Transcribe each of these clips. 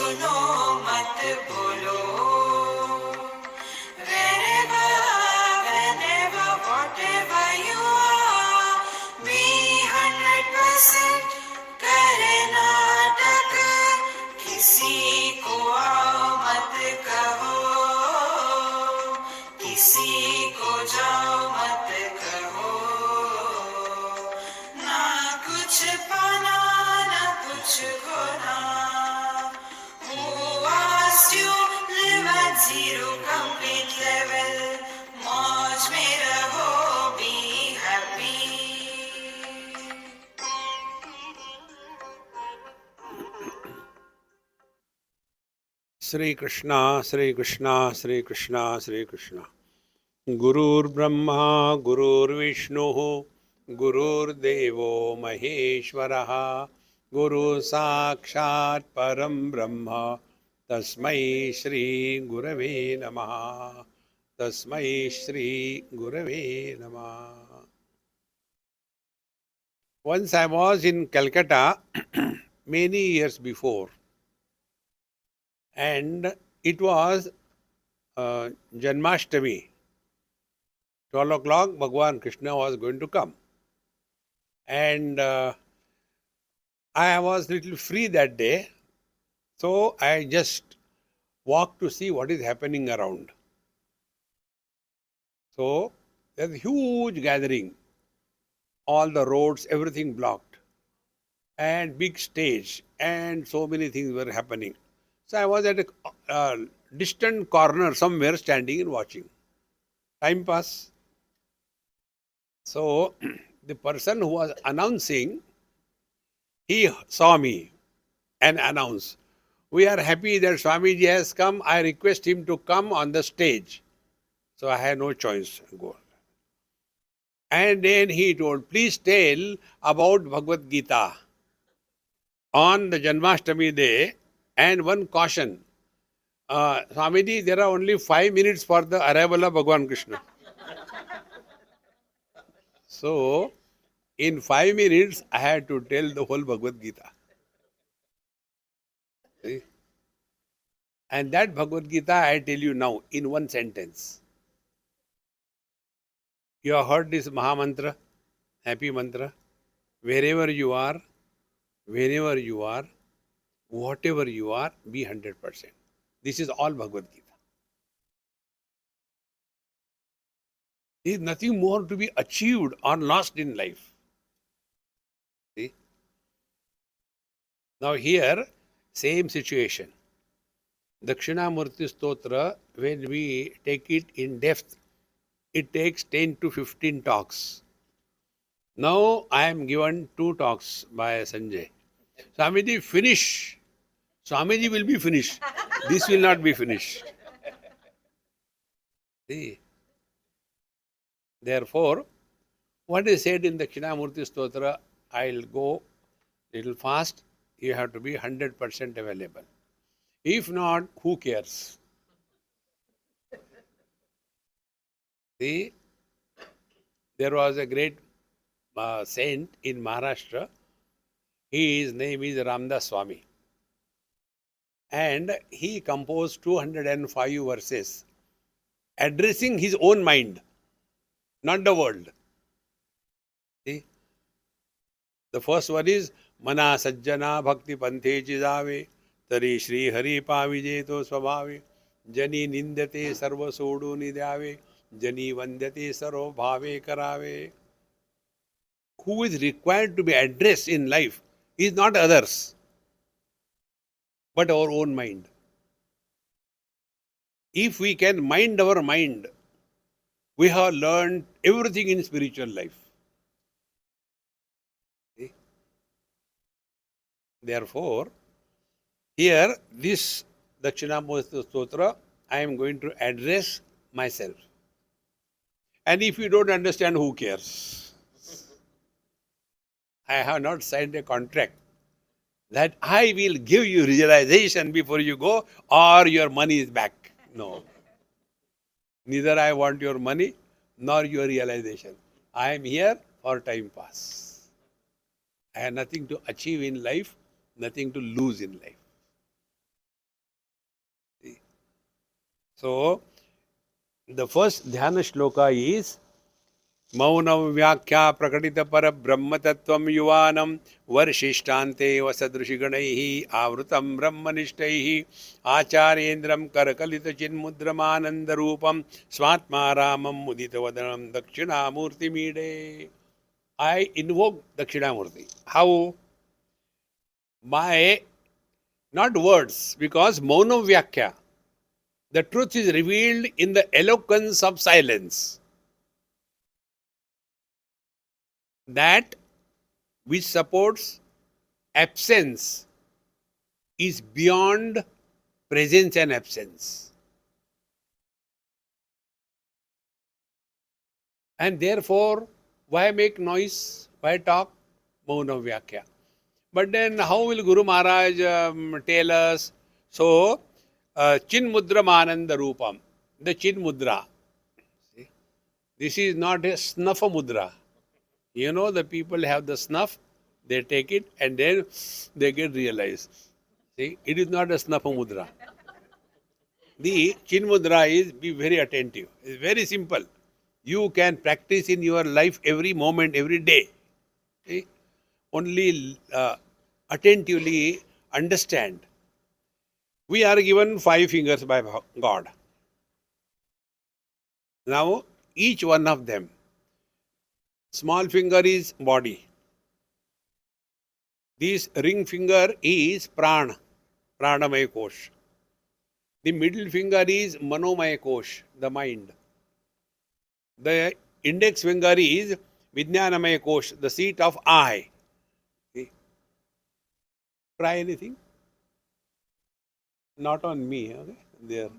सुनो मत बोलो. Wherever, whenever, whatever you are, be 100% करे नाटक. किसी को आओ मत कहो, किसी को जाओ मत कहो. ना कुछ पाना ना कुछ खोना. Who asked you live at zero complete level? मौज में रहो, be happy. Sri Krishna, Sri Krishna, Sri Krishna, Sri Krishna. Gurur Brahma, Gurur Vishnu, Gurur Devo Maheshwaraha, Guru Sakshat Param Brahma, Tasmai Shri Gurave Namaha, Tasmai Shri Gurave Namaha. Once I was in Calcutta many years before, and it was Janmashtami. 12 o'clock, Bhagwan Krishna was going to come. And I was little free that day, so I just walked to see what is happening around. So there's a huge gathering, all the roads, everything blocked, and big stage, and so many things were happening. So I was at a distant corner somewhere standing and watching. Time pass. So the person who was announcing, he saw me and announced, "We are happy that Swamiji has come. I request him to come on the stage." So I had no choice. Go. And then he told, "Please tell about Bhagavad Gita on the Janmashtami day, and one caution. Swamiji, there are only 5 minutes for the arrival of Bhagwan Krishna." So, in 5 minutes, I had to tell the whole Bhagavad Gita. See? And that Bhagavad Gita, I tell you now, in one sentence. You have heard this Maha Mantra, happy mantra. Wherever you are, whenever you are, whatever you are, be 100%. This is all Bhagavad Gita. There is nothing more to be achieved or lost in life. See? Now here, same situation. Dakshinamurty Stotra, when we take it in depth, it takes 10 to 15 talks. Now I am given 2 talks by Sanjay. Swamiji, finish. Swamiji will be finished. This will not be finished. See? Therefore, what is said in the Dakshinamurty Stotra, I'll go little fast. You have to be 100% available. If not, who cares? See, there was a great saint in Maharashtra. His name is Ramdas Swami. And he composed 205 verses addressing his own mind, not the world. See? The first one is Mana Sajjana Bhakti Panthe Chidave Tari Shri Hari Pavijeto Swabhave Jani Nindate Sarva Sodu Nidyave Jani Vandate Sarva Bhave Karave. Who is required to be addressed in life is not others, but our own mind. If we can mind our mind, we have learned everything in spiritual life. See? Therefore, here, this Dakshinamurti Stotra, I am going to address myself. And if you don't understand, who cares? I have not signed a contract that I will give you realization before you go or your money is back. No. Neither I want your money nor your realization. I am here for time pass. I have nothing to achieve in life, nothing to lose in life. So, the first dhyana shloka is Maunam Vyakya Prakatita Para Brahma Tattvam Yuvanam Varshishthante Vasadrishiganaihi Avrutam Brahmanishthaihi Acharyendram Karakalita Chinmudramananda Rupam Svatma Ramam Mudita Vadanam Dakshinamurty Mide. I invoke Dakshinamurti. How? By not words, because Maunam Vyakya. The truth is revealed in the eloquence of silence. That which supports absence is beyond presence and absence. And therefore, why make noise? Why talk? Mauna Vyakya. But then how will Guru Maharaj tell us? So, Chin Mudra Mananda Rupam. The Chin Mudra. See? This is not a snuff mudra. You know, the people have the snuff, they take it and then they get realized. See, it is not a snuff mudra. The chin mudra is be very attentive. It's very simple. You can practice in your life every moment, every day. See? Only attentively understand. We are given 5 fingers by God. Now, each one of them, small finger is body. This ring finger is prana, pranamaya kosh. The middle finger is manomaya kosh, the mind. The index finger is vijnanamaya kosh, the seat of I. See? Try anything? Not on me, okay? There.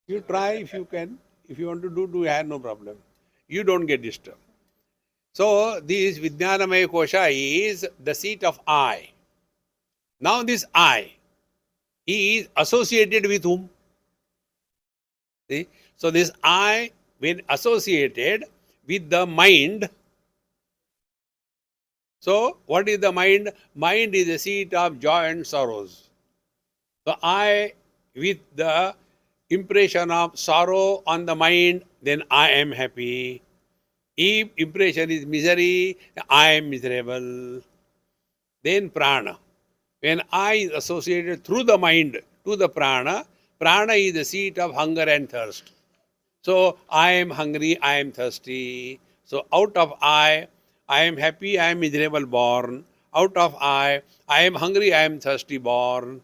You try if you can. If you want to do, I have no problem. You don't get disturbed. So, this Vijnanamaya Kosha is the seat of I. Now, this I is associated with whom? See? So, this I, when associated with the mind, so what is the mind? Mind is the seat of joy and sorrows. So, I with the impression of sorrow on the mind, then I am happy. If impression is misery, I am miserable. Then prana. When I is associated through the mind to the prana, prana is the seat of hunger and thirst. So I am hungry, I am thirsty. So out of I am happy, I am miserable born. Out of I am hungry, I am thirsty born.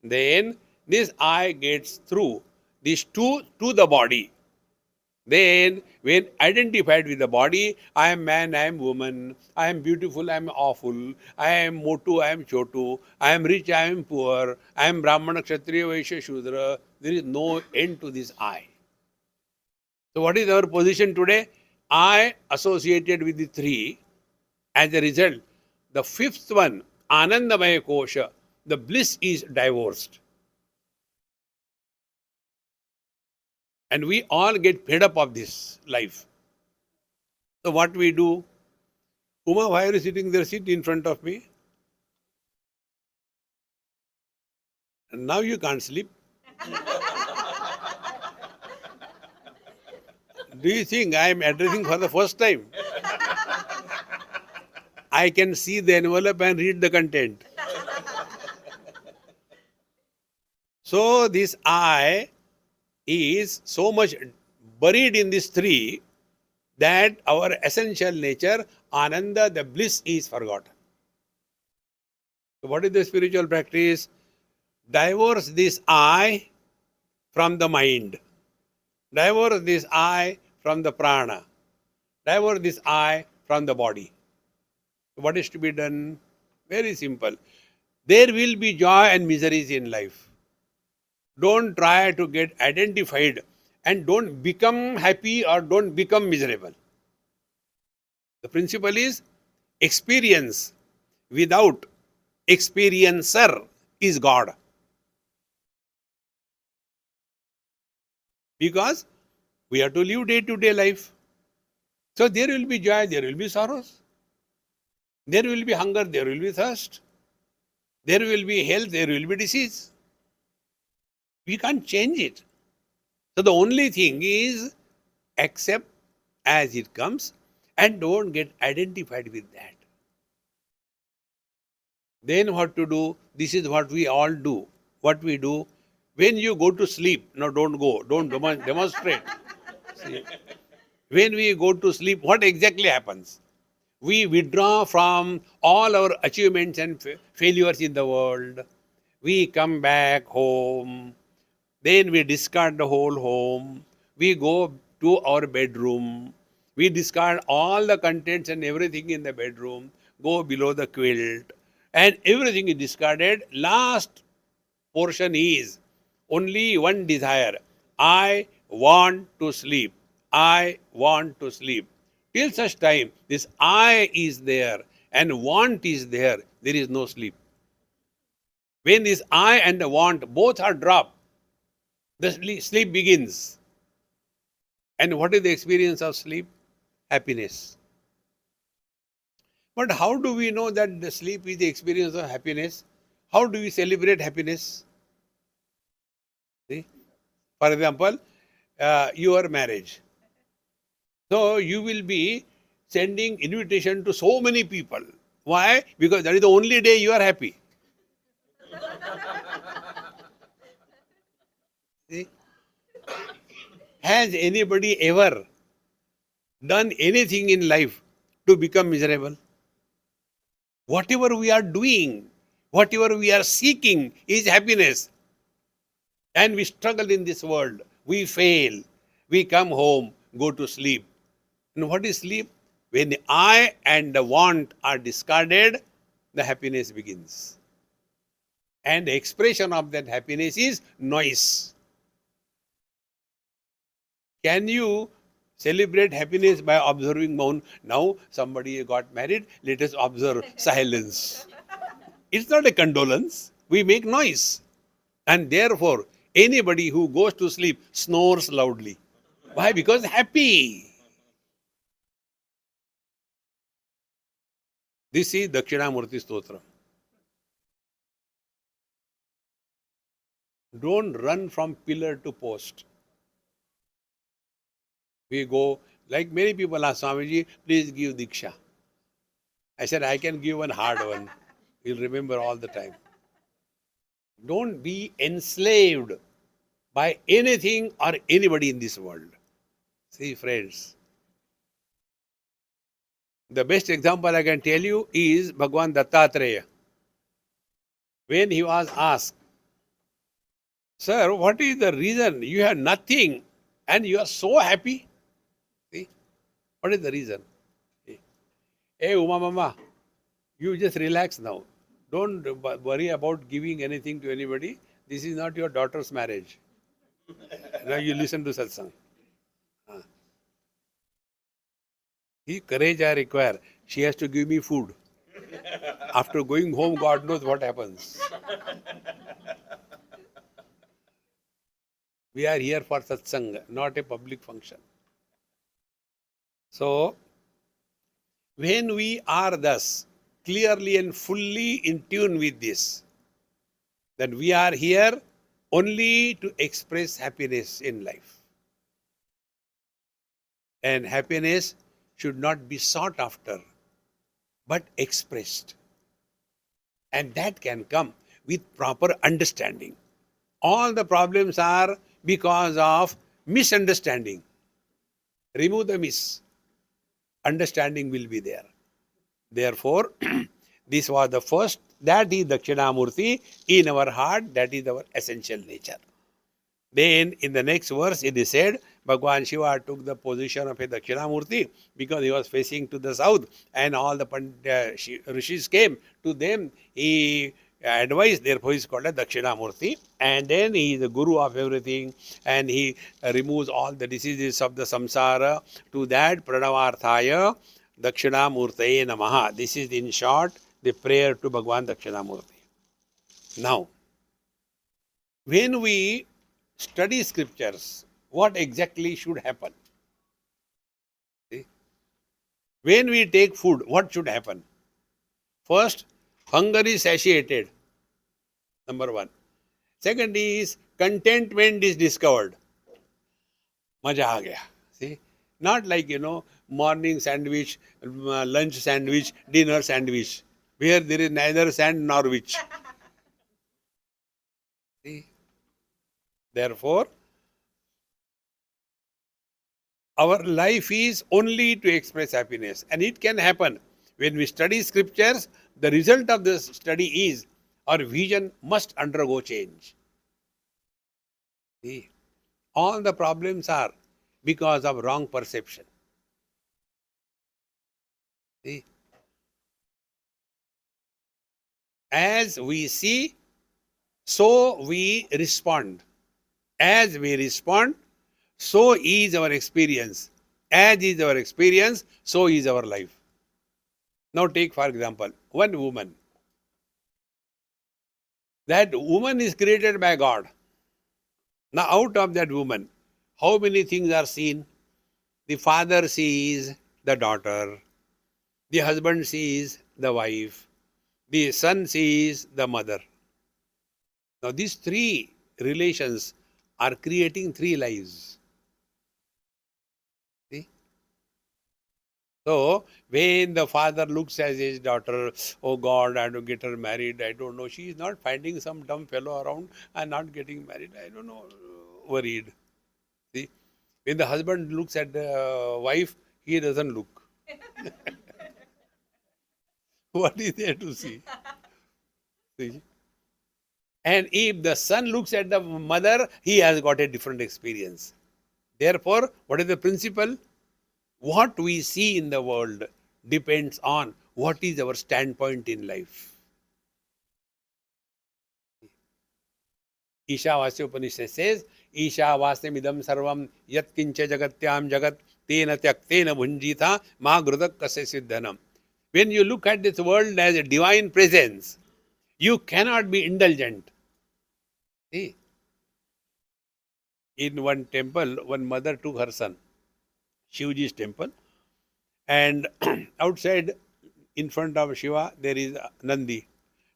Then this I gets through these two to the body. Then, when identified with the body, I am man, I am woman, I am beautiful, I am awful, I am motu, I am chotu, I am rich, I am poor, I am Brahmana, Kshatriya, Vaishya, Shudra. There is no end to this I. So, what is our position today? I associated with the 3. As a result, the 5th one, Anandamaya Kosha, the bliss is divorced. And we all get fed up of this life. So what we do? Uma, why are you sitting there? Sit in front of me. And now you can't sleep. Do you think I am addressing for the first time? I can see the envelope and read the content. So this I is so much buried in this 3 that our essential nature, Ananda, the bliss, is forgotten. So what is the spiritual practice? Divorce this I from the mind. Divorce this I from the prana. Divorce this I from the body. What is to be done? Very simple. There will be joy and miseries in life. Don't try to get identified and don't become happy or don't become miserable. The principle is experience without experiencer is God. Because we have to live day-to-day life. So there will be joy, there will be sorrows. There will be hunger, there will be thirst. There will be health, there will be disease. We can't change it. So the only thing is accept as it comes and don't get identified with that. Then what to do? This is what we all do. What we do when you go to sleep. No, don't go. Don't demonstrate. See, when we go to sleep, what exactly happens? We withdraw from all our achievements and failures in the world. We come back home. Then we discard the whole home. We go to our bedroom. We discard all the contents and everything in the bedroom. Go below the quilt. And everything is discarded. Last portion is only one desire. I want to sleep. I want to sleep. Till such time, this I is there and want is there is no sleep. When this I and the want both are dropped, the sleep begins. And what is the experience of sleep? Happiness. But how do we know that the sleep is the experience of happiness? How do we celebrate happiness? See? For example, your marriage. So you will be sending invitation to so many people. Why? Because that is the only day you are happy. See? Has anybody ever done anything in life to become miserable? Whatever we are doing, whatever we are seeking is happiness. And we struggle in this world. We fail. We come home, go to sleep. And what is sleep? When the I and the want are discarded, the happiness begins. And the expression of that happiness is noise. Can you celebrate happiness by observing moon? Now somebody got married, let us observe silence. It's not a condolence. We make noise. And therefore, anybody who goes to sleep snores loudly. Why? Because happy. This is Dakshinamurty Stotra. Don't run from pillar to post. We go, like many people ask Swamiji, please give Diksha. I said, I can give one hard one. You'll remember all the time. Don't be enslaved by anything or anybody in this world. See, friends, the best example I can tell you is Bhagwan Dattatreya. When he was asked, Sir, what is the reason you have nothing and you are so happy? See, what is the reason? Hey, Uma Mama, you just relax now. Don't worry about giving anything to anybody. This is not your daughter's marriage. Now you listen to satsang. The courage I require. She has to give me food. After going home, God knows what happens. We are here for satsang, not a public function. So, when we are thus clearly and fully in tune with this, that we are here only to express happiness in life. And happiness should not be sought after, but expressed. And that can come with proper understanding. All the problems are because of misunderstanding. Remove the miss. Understanding will be there. Therefore, this was the first, that is Dakshinamurti in our heart, that is our essential nature. Then in the next verse it is said, Bhagwan Shiva took the position of a Dakshinamurti because he was facing to the south and all the rishis came to them. He advised, therefore he is called a Dakshinamurti. And then he is the guru of everything and he removes all the diseases of the samsara. To that Pranavarthaya Dakshinamurtaye Namaha. This is in short the prayer to Bhagwan Dakshinamurti. Now, when we study scriptures, what exactly should happen? See? When we take food, what should happen? First, hunger is satiated. Number one. Second is contentment is discovered. Maja aa gaya. See? Not like, morning sandwich, lunch sandwich, dinner sandwich, where there is neither sand nor which. See? Therefore, our life is only to express happiness. And it can happen. When we study scriptures, the result of this study is our vision must undergo change. See? All the problems are because of wrong perception. See? As we see, so we respond. As we respond, so is our experience. As is our experience, so is our life. Now take for example, one woman. That woman is created by God. Now out of that woman, how many things are seen? The father sees the daughter. The husband sees the wife. The son sees the mother. Now these three relations are creating three lives. See? So when the father looks at his daughter, oh God, I have to get her married. I don't know. She is not finding some dumb fellow around and not getting married. I don't know. Worried. See? When the husband looks at the wife, he doesn't look. What is there to see? See? And if the son looks at the mother, he has got a different experience. Therefore, what is the principle? What we see in the world depends on what is our standpoint in life. Ishavasya Upanishad says, Ishavasya sarvam yat kincha jagatyam jagat tena tyaktena bhunjita ma grudak kasya siddhanam. When you look at this world as a divine presence, you cannot be indulgent. See? In one temple, one mother took her son, Shivaji's temple, and outside in front of Shiva there is Nandi.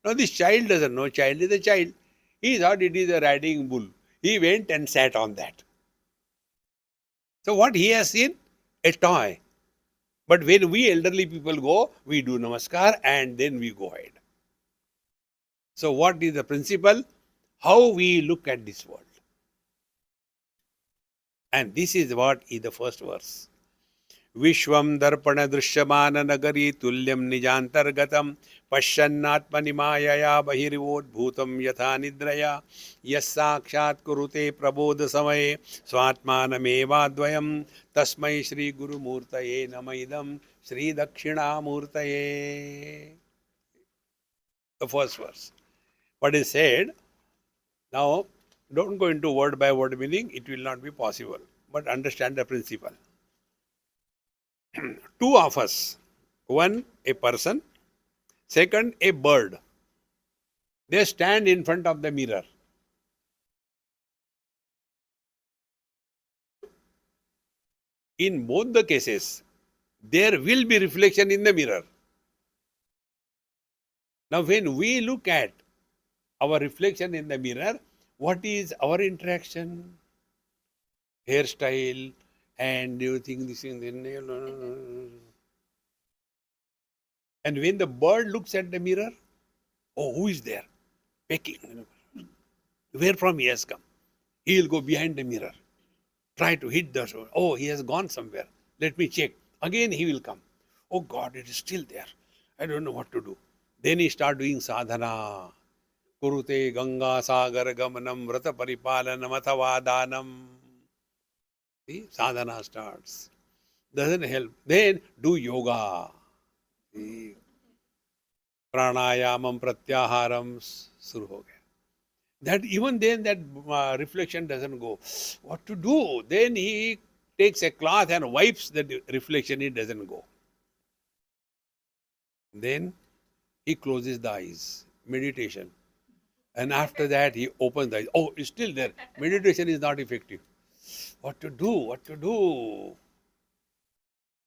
Now this child doesn't know, child is a child. He thought it is a riding bull. He went and sat on that. So what he has seen? A toy. But when we elderly people go, we do namaskar and then we go ahead. So what is the principle? How we look at this world. And this is what is the first verse. Vishwam darpana drishyamana nagari tulyam nijantargatam pashyannatmani mayaya bahirvodbhutam yatha nidraya yassakshat kurute prabodha samaye swatmanamevadvayam tasmai Shri Guru Murtaye namaidam Shri Dakshinamurtaye. The first verse. What is said, now don't go into word by word meaning, it will not be possible. But understand the principle. Two of us, one a person, second a bird. They stand in front of the mirror. In both the cases, there will be reflection in the mirror. Now when we look at our reflection in the mirror, what is our interaction? Hairstyle, and you think this is the nail. And when the bird looks at the mirror, oh, who is there? Pecking. Where from he has come? He will go behind the mirror. Try to hit the soul. Oh, he has gone somewhere. Let me check. Again he will come. Oh God, it is still there. I don't know what to do. Then he start doing sadhana. Kurute Ganga Sagar Gamanam Vrata Paripalanam Athavadanam. See, sadhana starts. Doesn't help. Then do yoga. See, pranayamam pratyaharam shuru ho gaya. That even then that reflection doesn't go. What to do? Then he takes a cloth and wipes the reflection. It doesn't go. Then he closes the eyes. Meditation. And after that he opens the eyes. Oh, it's still there. Meditation is not effective. What to do? What to do?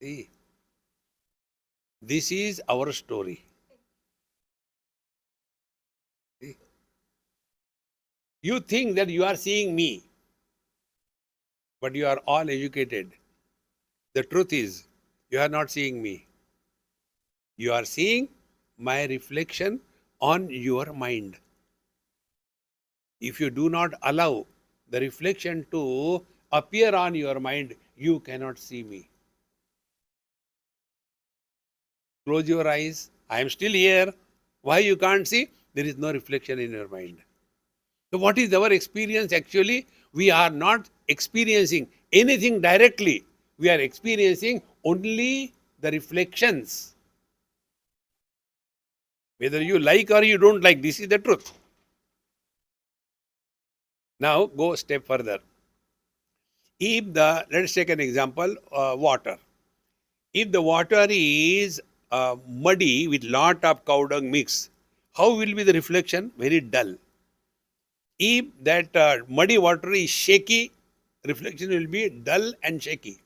See, this is our story. See? You think that you are seeing me, but you are all educated. The truth is, you are not seeing me. You are seeing my reflection on your mind. If you do not allow the reflection to appear on your mind, you cannot see me. Close your eyes. I am still here. Why you can't see? There is no reflection in your mind. So, what is our experience actually? We are not experiencing anything directly. We are experiencing only the reflections. Whether you like or you don't like, this is the truth. Now, go a step further. If let's take an example, water. If the water is muddy with lot of cow dung mix, how will be the reflection? Very dull. If that muddy water is shaky, reflection will be dull and shaky.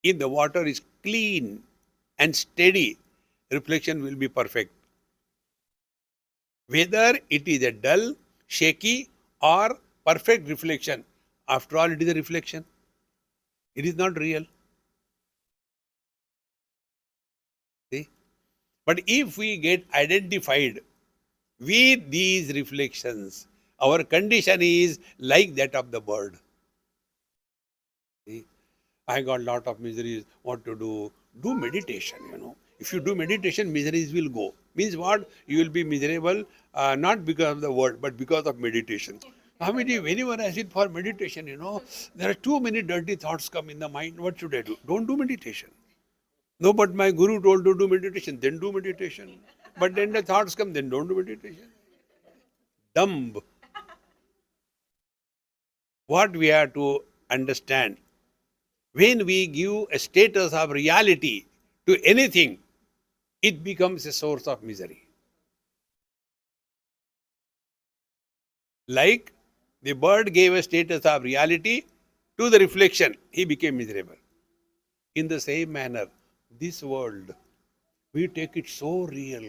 If the water is clean and steady, reflection will be perfect. Whether it is a dull, shaky, or perfect reflection, after all, it is a reflection. It is not real. See? But if we get identified with these reflections, our condition is like that of the bird. See? I got lot of miseries. What to do? Do meditation, If you do meditation, miseries will go. Means what? You will be miserable, not because of the word, but because of meditation. Swamiji, whenever I sit for meditation, there are too many dirty thoughts come in the mind. What should I do? Don't do meditation. No, but my guru told to do meditation. Then do meditation. But then the thoughts come, then don't do meditation. Dumb. What we have to understand, when we give a status of reality to anything, it becomes a source of misery. Like the bird gave a status of reality to the reflection, he became miserable. In the same manner, this world, we take it so real.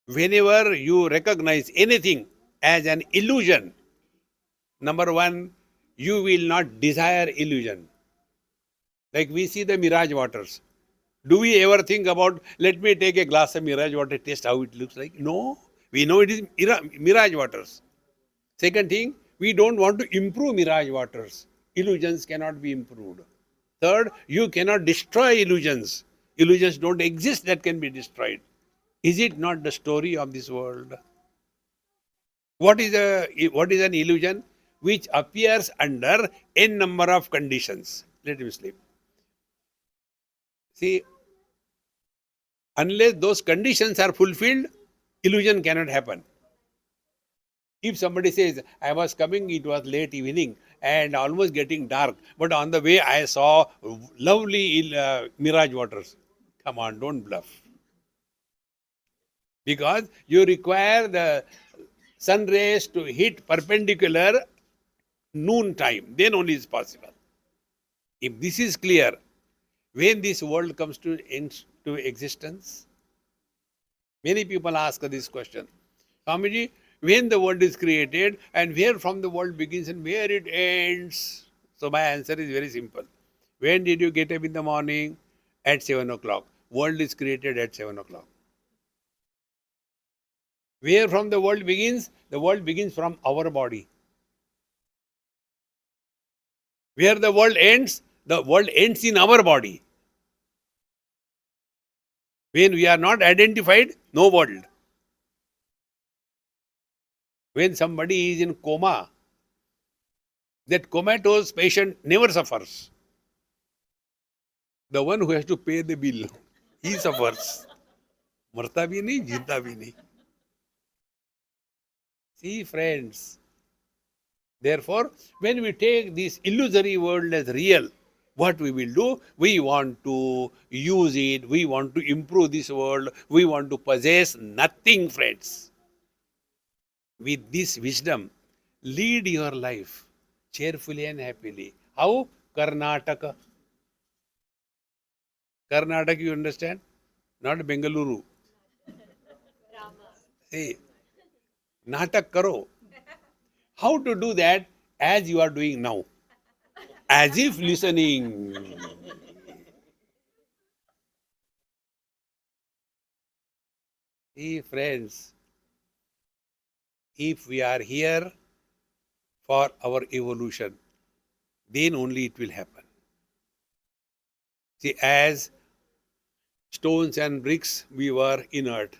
Whenever you recognize anything as an illusion, number one, you will not desire illusion. Like we see the mirage waters. Do we ever think about, let me take a glass of mirage water, taste how it looks like? No. We know it is mirage waters. Second thing, we don't want to improve mirage waters. Illusions cannot be improved. Third, you cannot destroy illusions. Illusions don't exist that can be destroyed. Is it not the story of this world? What is an illusion? Which appears under n number of conditions. Let him sleep. See, unless those conditions are fulfilled, illusion cannot happen. If somebody says, I was coming, it was late evening and almost getting dark, but on the way I saw lovely mirage waters. Come on, don't bluff. Because you require the sun rays to hit perpendicular noon time, then only is possible. If this is clear, when this world comes to existence, many people ask this question. Swamiji, when the world is created and where from the world begins and where it ends? So my answer is very simple. When did you get up in the morning? At 7 o'clock. World is created at 7 o'clock. Where from the world begins? The world begins from our body. Where the world ends in our body. When we are not identified, no world. When somebody is in coma, that comatose patient never suffers. The one who has to pay the bill, he suffers. Marta bhi nahi, jeeta bhi nahi. See, friends, therefore, when we take this illusory world as real, what we will do? We want to use it, we want to improve this world, we want to possess nothing, friends. With this wisdom, lead your life cheerfully and happily. How? Karnataka. Karnataka, you understand? Not Bengaluru. See, Natak karo. How to do that? As you are doing now. As if listening. See, friends, if we are here for our evolution, then only it will happen. See, as stones and bricks, we were inert.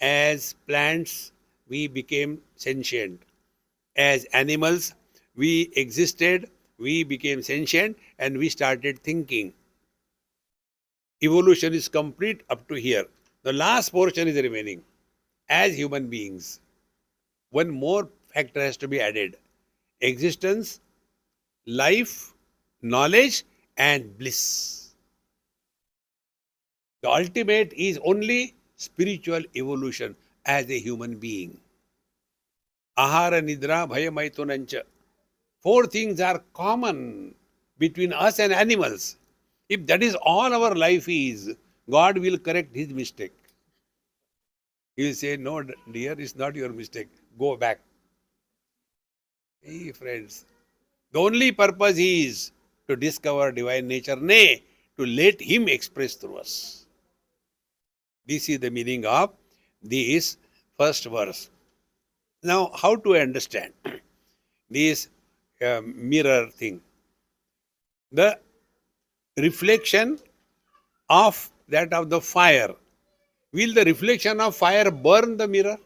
As plants, we became sentient. As animals, we existed, we became sentient, and we started thinking. Evolution is complete up to here. The last portion is remaining. As human beings, one more factor has to be added: existence, life, knowledge, and bliss. The ultimate is only spiritual evolution as a human being. Ahara, Nidra, Bhaya, Maitunancha. Four things are common between us and animals. If that is all our life is, God will correct his mistake. He will say, no, dear, it's not your mistake. Go back. Hey, friends, the only purpose is to discover divine nature, nay, to let him express through us. This is the meaning of this first verse. Now, how to understand this mirror thing? The reflection of that of the fire. Will the reflection of fire burn the mirror?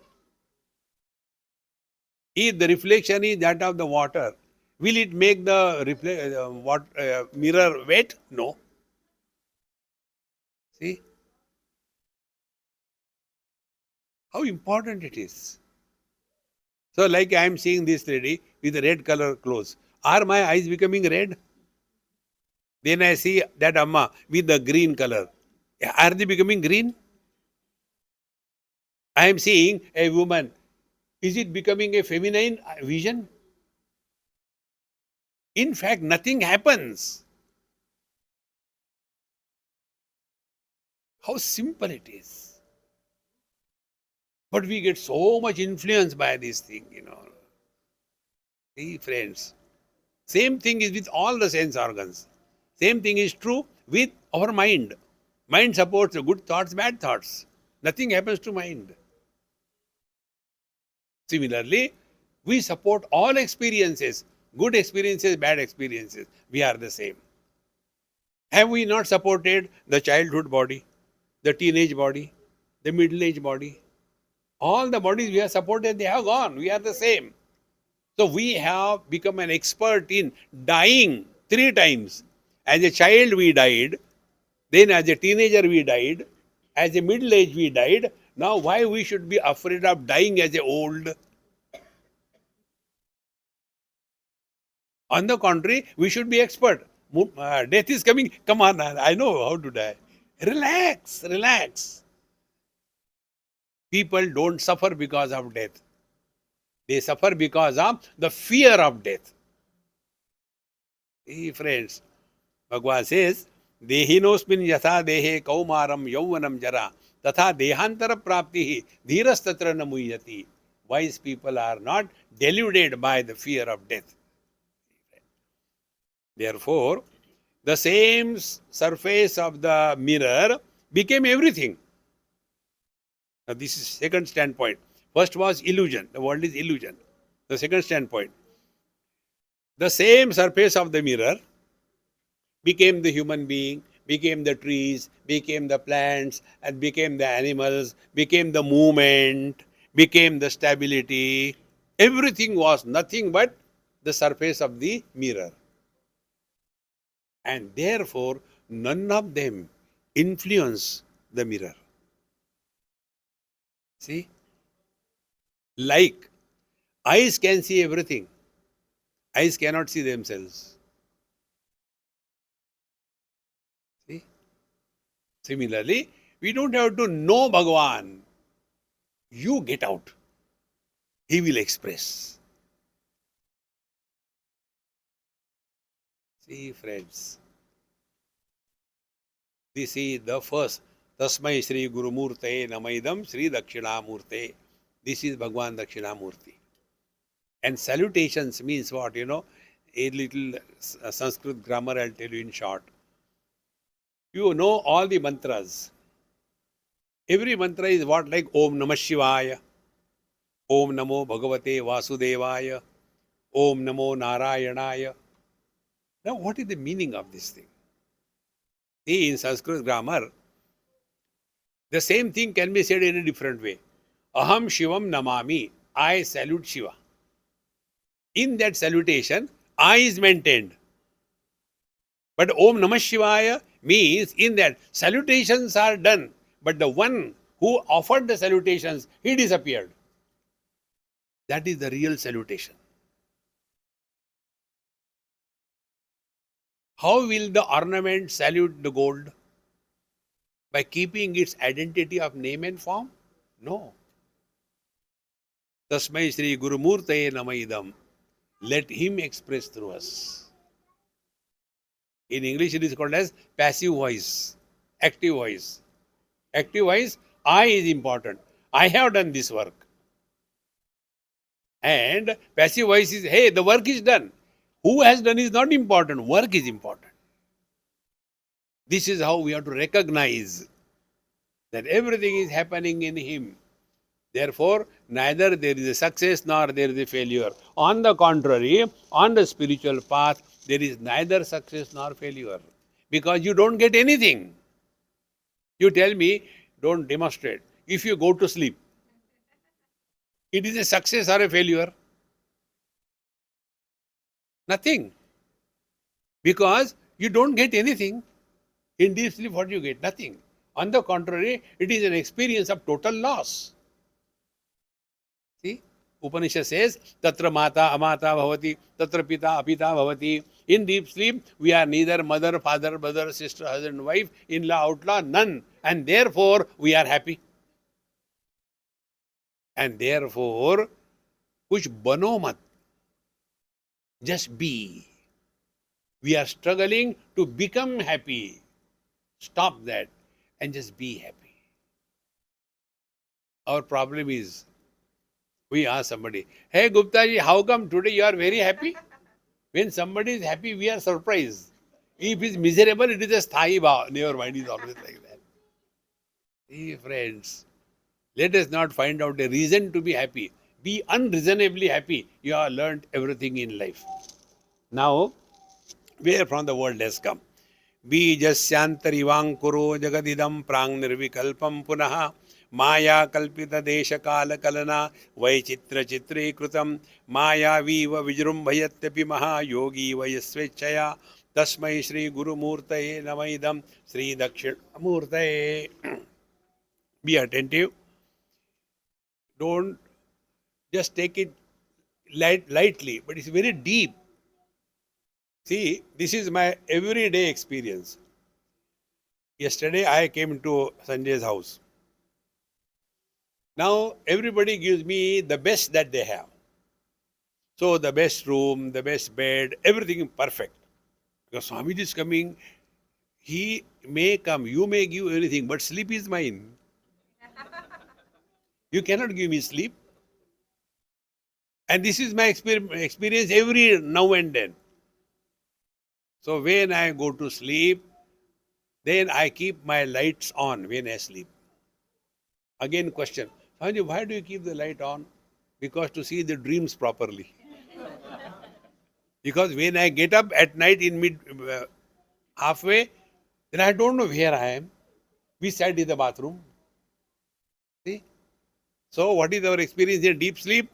If the reflection is that of the water, will it make the mirror wet? No. See how important it is. So, like I am seeing this lady with red color clothes. Are my eyes becoming red? Then I see that Amma with the green color. Are they becoming green? I am seeing a woman. Is it becoming a feminine vision? In fact, nothing happens. How simple it is. But we get so much influence by this thing, See, friends, same thing is with all the sense organs. Same thing is true with our mind. Mind supports good thoughts, bad thoughts. Nothing happens to mind. Similarly, we support all experiences, good experiences, bad experiences. We are the same. Have we not supported the childhood body, the teenage body, the middle age body? All the bodies we have supported, they have gone. We are the same. So we have become an expert in dying 3 times. As a child, we died. Then as a teenager, we died. As a middle age, we died. Now, why we should be afraid of dying as a old? On the contrary, we should be expert. Death is coming. Come on, I know how to die. Relax, relax. People don't suffer because of death. They suffer because of the fear of death. Hey, friends, Bhagwan says, Dehinosmin yatha dehe kaumaram yauvanam jara tatha dehantara prapti dhirastatra namuyati. Wise people are not deluded by the fear of death. Therefore, the same surface of the mirror became everything. Now, this is second standpoint. First was illusion. The world is illusion. The second standpoint. The same surface of the mirror became the human being, became the trees, became the plants, and became the animals, became the movement, became the stability. Everything was nothing but the surface of the mirror. And therefore, none of them influence the mirror. See? Like eyes can see everything, eyes cannot see themselves. See? Similarly, we don't have to know Bhagavan. You get out. He will express. See, friends, this is the first. Tasmai Sri Guru Murte Namaidam Sri Dakshinamurte. This is Bhagwan Dakshinamurti. And salutations means what? You know, a little Sanskrit grammar I'll tell you in short. You know all the mantras. Every mantra is what? Like Om Namah Shivaya, Om Namo Bhagavate Vasudevaya, Om Namo Narayanaya. Now, what is the meaning of this thing? See, in Sanskrit grammar, the same thing can be said in a different way. Aham Shivam Namami. I salute Shiva. In that salutation, I is maintained. But Om Namah Shivaya means in that salutations are done, but the one who offered the salutations, he disappeared. That is the real salutation. How will the ornament salute the gold? By keeping its identity of name and form? No. Tasmai Sri Gurumurtaye Namaidam. Let him express through us. In English, it is called as passive voice, active voice. Active voice, I is important. I have done this work. And passive voice is, hey, the work is done. Who has done is not important. Work is important. This is how we have to recognize that everything is happening in him. Therefore, neither there is a success nor there is a failure. On the contrary, on the spiritual path, there is neither success nor failure. Because you don't get anything. You tell me, don't demonstrate. If you go to sleep, it is a success or a failure? Nothing. Because you don't get anything. In deep sleep, what do you get? Nothing. On the contrary, it is an experience of total loss. See, Upanishad says, Tatra Mata Amata Bhavati, Tatra Pita Apita Bhavati. In deep sleep, we are neither mother, father, brother, sister, husband, wife, in-law, outlaw, none. And therefore, we are happy. And therefore, kuch bano mat. Just be. We are struggling to become happy. Stop that and just be happy. Our problem is, we ask somebody, hey Gupta ji, how come today you are very happy? When somebody is happy, we are surprised. If he is miserable, it is a sthayi bhav. Your mind is always like that. See, friends, let us not find out a reason to be happy. Be unreasonably happy. You have learned everything in life. Now, where from the world has come? बीजस्यांतरिवांकुरो जगदिदं प्रांग निर्विकल्पं पुनः माया कल्पित देश काल कलना वैचित्र चित्रीकृतं मायावीव विजृंभयत्यपि महायोगी वयस्वेच्छया तस्मै श्री गुरुमूर्तये नमः Shri दक्षिणमूर्तये. Be attentive. Don't just take it lightly, but it's very deep. See, this is my everyday experience. Yesterday I came to Sanjay's house. Now everybody gives me the best that they have. So the best room, the best bed, everything perfect. Because Swami is coming, he may come, you may give anything, but sleep is mine. You cannot give me sleep. And this is my experience every now and then. So when I go to sleep, then I keep my lights on when I sleep. Again question, Swamiji, why do you keep the light on? Because to see the dreams properly. Because when I get up at night in halfway, then I don't know where I am. Which side is the bathroom? See? So what is our experience in deep sleep?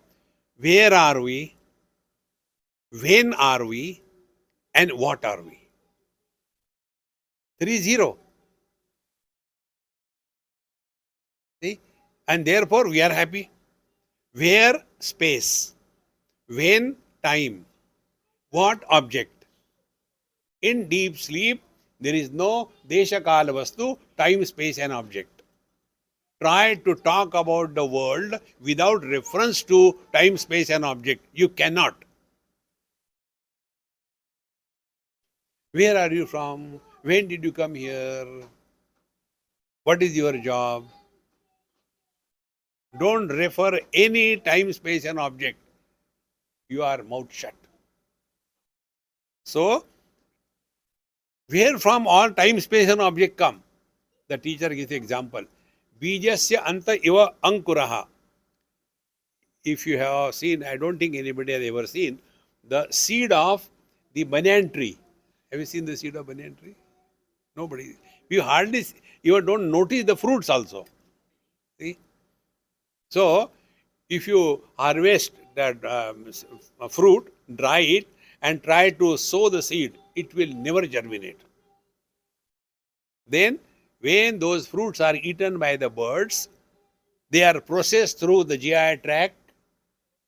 Where are we? When are we? And what are we? 3-0. See? And therefore we are happy. Where? Space. When? Time. What? Object. In deep sleep, there is no desha kala vastu, time, space and object. Try to talk about the world without reference to time, space and object. You cannot. Where are you from? When did you come here? What is your job? Don't refer any time, space, and object. You are mouth shut. So, where from all time, space, and object come? The teacher gives example. Bijasya anta iva ankuraha. If you have seen, I don't think anybody has ever seen the seed of the banyan tree. Have you seen the seed of banyan tree? Nobody. You hardly, you don't notice the fruits also. See? So, if you harvest that fruit, dry it, and try to sow the seed, it will never germinate. Then, when those fruits are eaten by the birds, they are processed through the GI tract,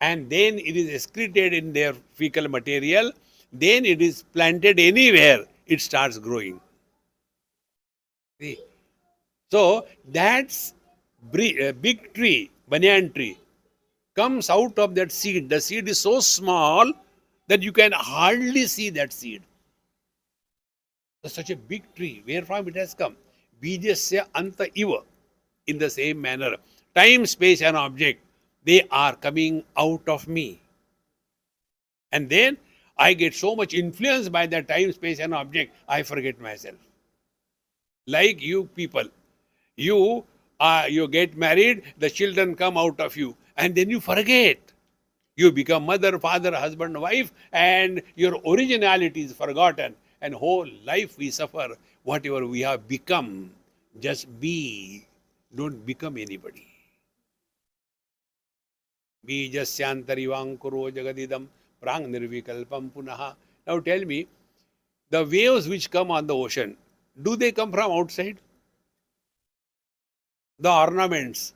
and then it is excreted in their fecal material. Then it is planted anywhere, it starts growing. See? So, that's big tree, banyan tree, comes out of that seed. The seed is so small that you can hardly see that seed. That's such a big tree. Where from it has come? Bijasya anta iva. In the same manner, time, space, and object, they are coming out of me. And then I get so much influenced by the time, space, and object, I forget myself. Like you people, you get married, the children come out of you, and then you forget. You become mother, father, husband, wife, and your originality is forgotten. And whole life we suffer. Whatever we have become, just be. Don't become anybody. Bijasyantarivangkuro jagadidam prang nirvikalpam punaha. Now tell me, the waves which come on the ocean, do they come from outside? The ornaments,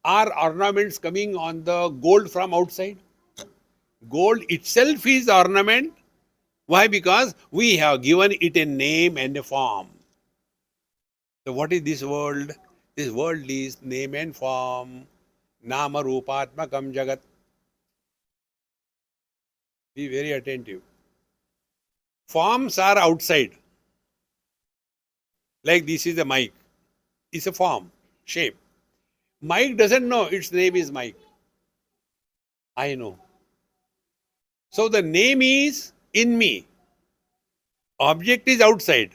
are ornaments coming on the gold from outside? Gold itself is ornament. Why? Because we have given it a name and a form. So what is this world? This world is name and form. Nama Rupatmakam Jagat. Be very attentive. Forms are outside. Like this is a mic. It's a form, shape. Mike doesn't know its name is Mike. I know. So the name is in me. Object is outside.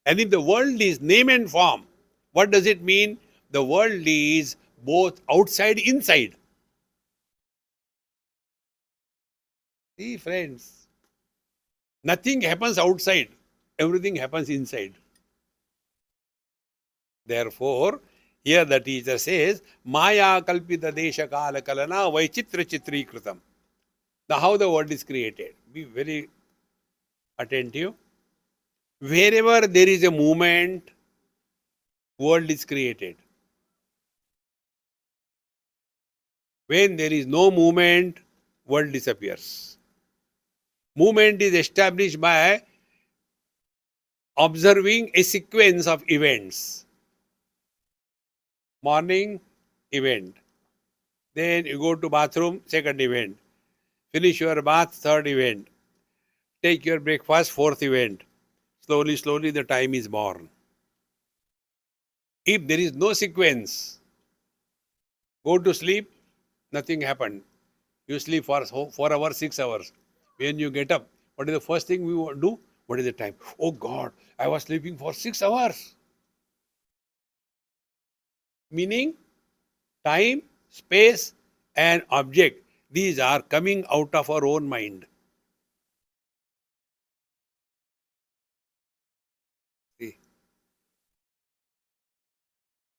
And if the world is name and form, what does it mean? The world is both outside, inside. See, friends, nothing happens outside, everything happens inside. Therefore, here the teacher says, Maya kalpita desha kala kalana vaichitra chitri kritam. Now, how the world is created. Be very attentive. Wherever there is a movement, world is created. When there is no movement, world disappears. Movement is established by observing a sequence of events. Morning, event. Then you go to bathroom, second event. Finish your bath, third event. Take your breakfast, fourth event. Slowly, slowly the time is born. If there is no sequence, go to sleep, nothing happened. You sleep for 4 hours, 6 hours. When you get up, what is the first thing we do? What is the time? Oh God, I was sleeping for 6 hours. Meaning, time, space, and object, these are coming out of our own mind. See?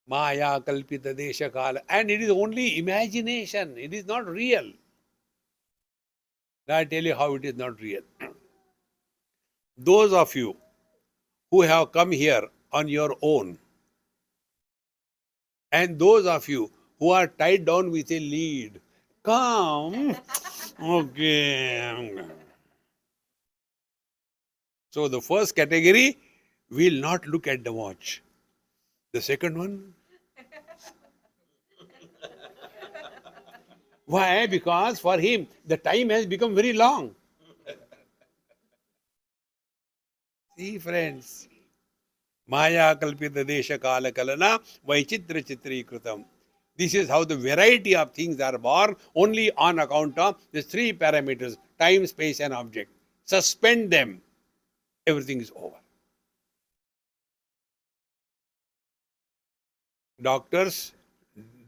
Maya kalpita desha kala. And it is only imagination. It is not real. Now I tell you how it is not real. Those of you who have come here on your own, and those of you who are tied down with a lead, come. Okay. So the first category will not look at the watch. The second one, why? Because for him the time has become very long. See, friends, Maya kalpita desha kala kalana vaichitra chitri kritam. This is how the variety of things are born, only on account of these three parameters: time, space, and object. Suspend them, everything is over. Doctors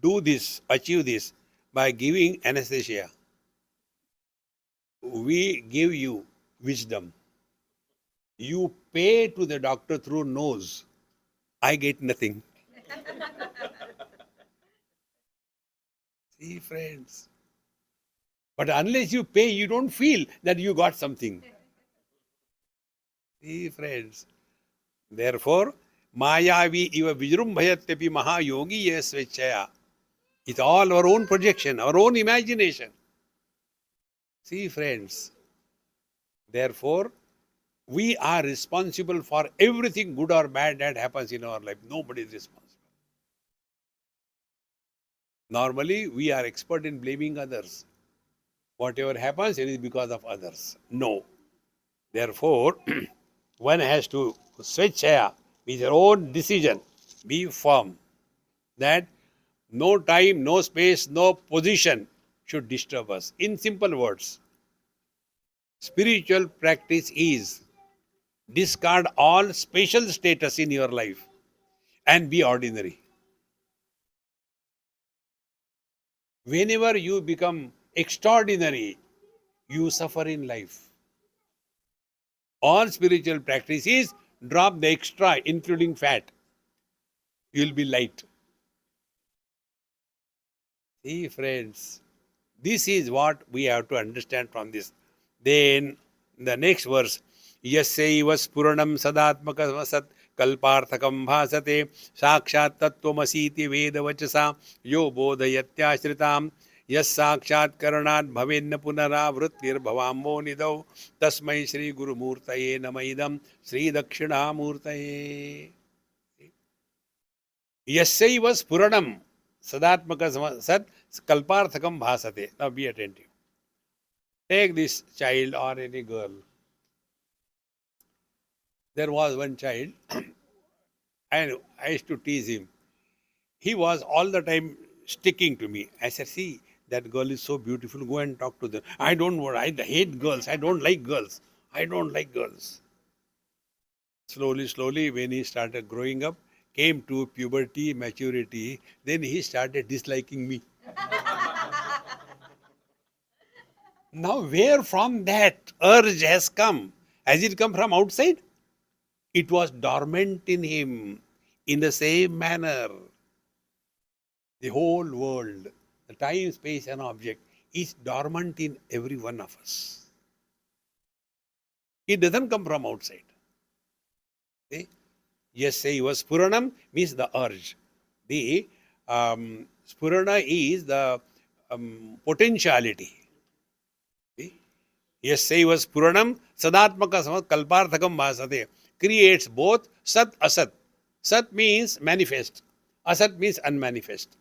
do this, achieve this by giving anesthesia. We give you wisdom. You pay to the doctor through nose. I get nothing. See, friends. But unless you pay, you don't feel that you got something. See, friends. Therefore, Mayavi iva vijrumbhayatyapi mahayogi yasvechaya. It's all our own projection, our own imagination. See, friends. Therefore, we are responsible for everything good or bad that happens in our life. Nobody is responsible. Normally, we are expert in blaming others. Whatever happens, it is because of others. No. Therefore, one has to swechaya with your own decision. Be firm that no time, no space, no position should disturb us. In simple words, spiritual practice is discard all special status in your life and be ordinary. Whenever you become extraordinary, you suffer in life. All spiritual practice is drop the extra, including fat. You will be light. See, friends, this is what we have to understand from this. Then the next verse, Yasyaiva spuranam sadatmaka sat kalparthakam bhasate sakshat tattvamasiti vedavachasa yo bodhayatyashritam yas sakshat karanat bhavenna punaravrittir bhavambo nidau tasmai Sri Guru Murtaye namaidam Sri Dakshinamurtaye. Yasyaiva spuranam sadatmaka sat kalparthakam bhasate. Now be attentive. Take this child or any girl. There was one child, and I used to tease him. He was all the time sticking to me. I said, see, that girl is so beautiful, go and talk to them. I don't want, I hate girls, I don't like girls. I don't like girls. Slowly, when he started growing up, came to puberty, maturity, then he started disliking me. Now, where from that urge has come? Has it come from outside? It was dormant in him in the same manner. The whole world, the time, space, and object is dormant in every one of us. It doesn't come from outside. Okay? Yes, say was spuranam means the urge. The spurana is the potentiality. Yes, say was puranam sadatmaka kalparthakam bhasate creates both sat asat. Sat means manifest, asat means unmanifest.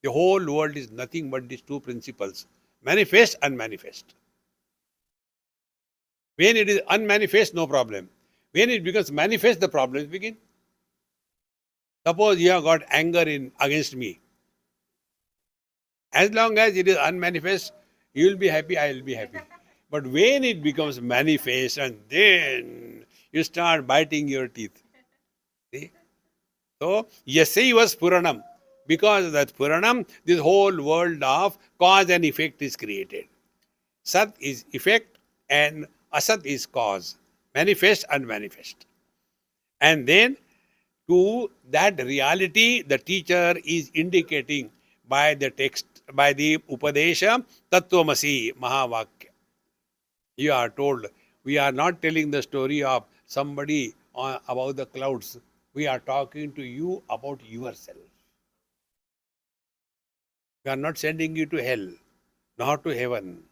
The whole world is nothing but these two principles: manifest, unmanifest. When it is unmanifest, no problem. When it becomes manifest, the problems begin. Suppose you have got anger against me. As long as it is unmanifest, you will be happy, I will be happy. But when it becomes manifest, and then you start biting your teeth. See? So, Yasaiva Spuranam. Because of that Puranam, this whole world of cause and effect is created. Sat is effect and Asat is cause. Manifest, unmanifest. And then to that reality, the teacher is indicating by the text, by the Upadesha, Tattvamasi, Mahavakya. You are told, we are not telling the story of somebody about the clouds. We are talking to you about yourself. We are not sending you to hell, nor to heaven.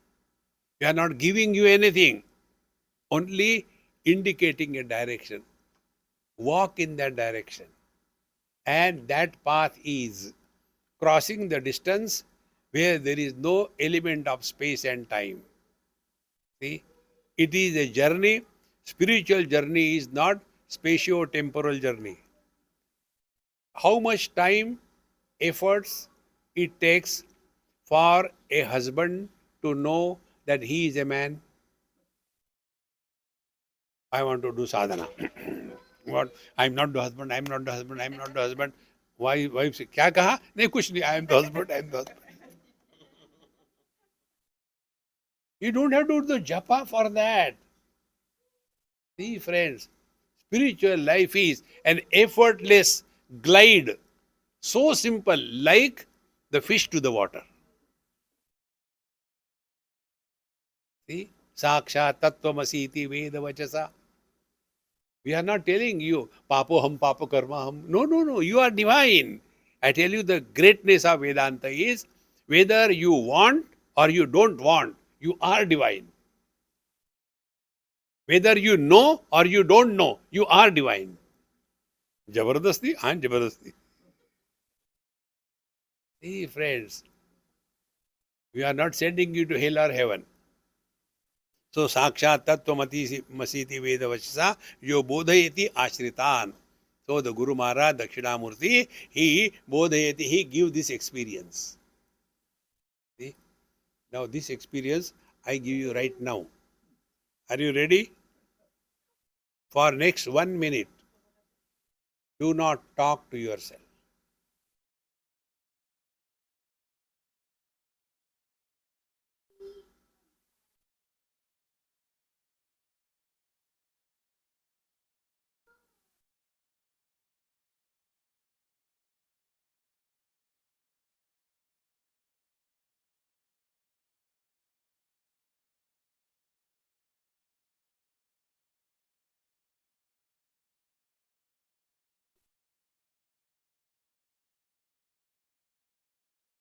We are not giving you anything, only indicating a direction. Walk in that direction. And that path is crossing the distance where there is no element of space and time. See, it is a journey. Spiritual journey is not spatio-temporal journey. How much time, efforts, it takes for a husband to know that he is a man? I want to do sadhana. What? I'm not the husband, I'm not the husband, I'm not the husband. Wife say, क्या कहा? नहीं कुछ नहीं, I am the husband, I am the husband. You don't have to do the japa for that. See, friends, spiritual life is an effortless glide, so simple, like the fish to the water. See, sakshat tattvamasi iti veda vachasa. We are not telling you, papo ham, papo karma ham. No, no, no, you are divine. I tell you, the greatness of Vedanta is whether you want or you don't want, you are divine. Whether you know or you don't know, you are divine. Jabardasti? Haan, Jabardasti. See, friends, we are not sending you to hell or heaven. So, sakshat tattvamati masiti veda vachasa yo bodhayati ashritan. So, the Guru Maharaj, Dakshinamurty, he bodhayati, he gives this experience. See? Now, this experience I give you right now. Are you ready? For next 1 minute, do not talk to yourself.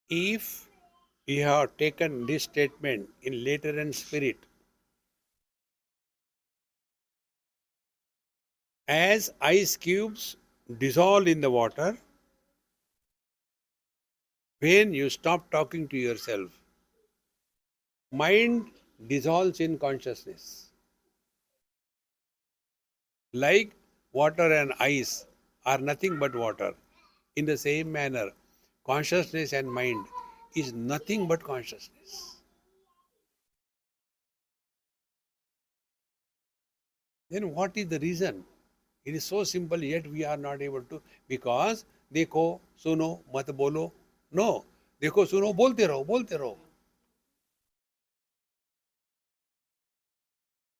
If you have taken this statement in letter and spirit, as ice cubes dissolve in the water, when you stop talking to yourself, mind dissolves in consciousness. Like water and ice are nothing but water. In the same manner, consciousness and mind is nothing but consciousness. Then what is the reason? It is so simple, yet we are not able to, because देखो सुनो मत बोलो. No, देखो सुनो बोलते रहो, बोलते रहो.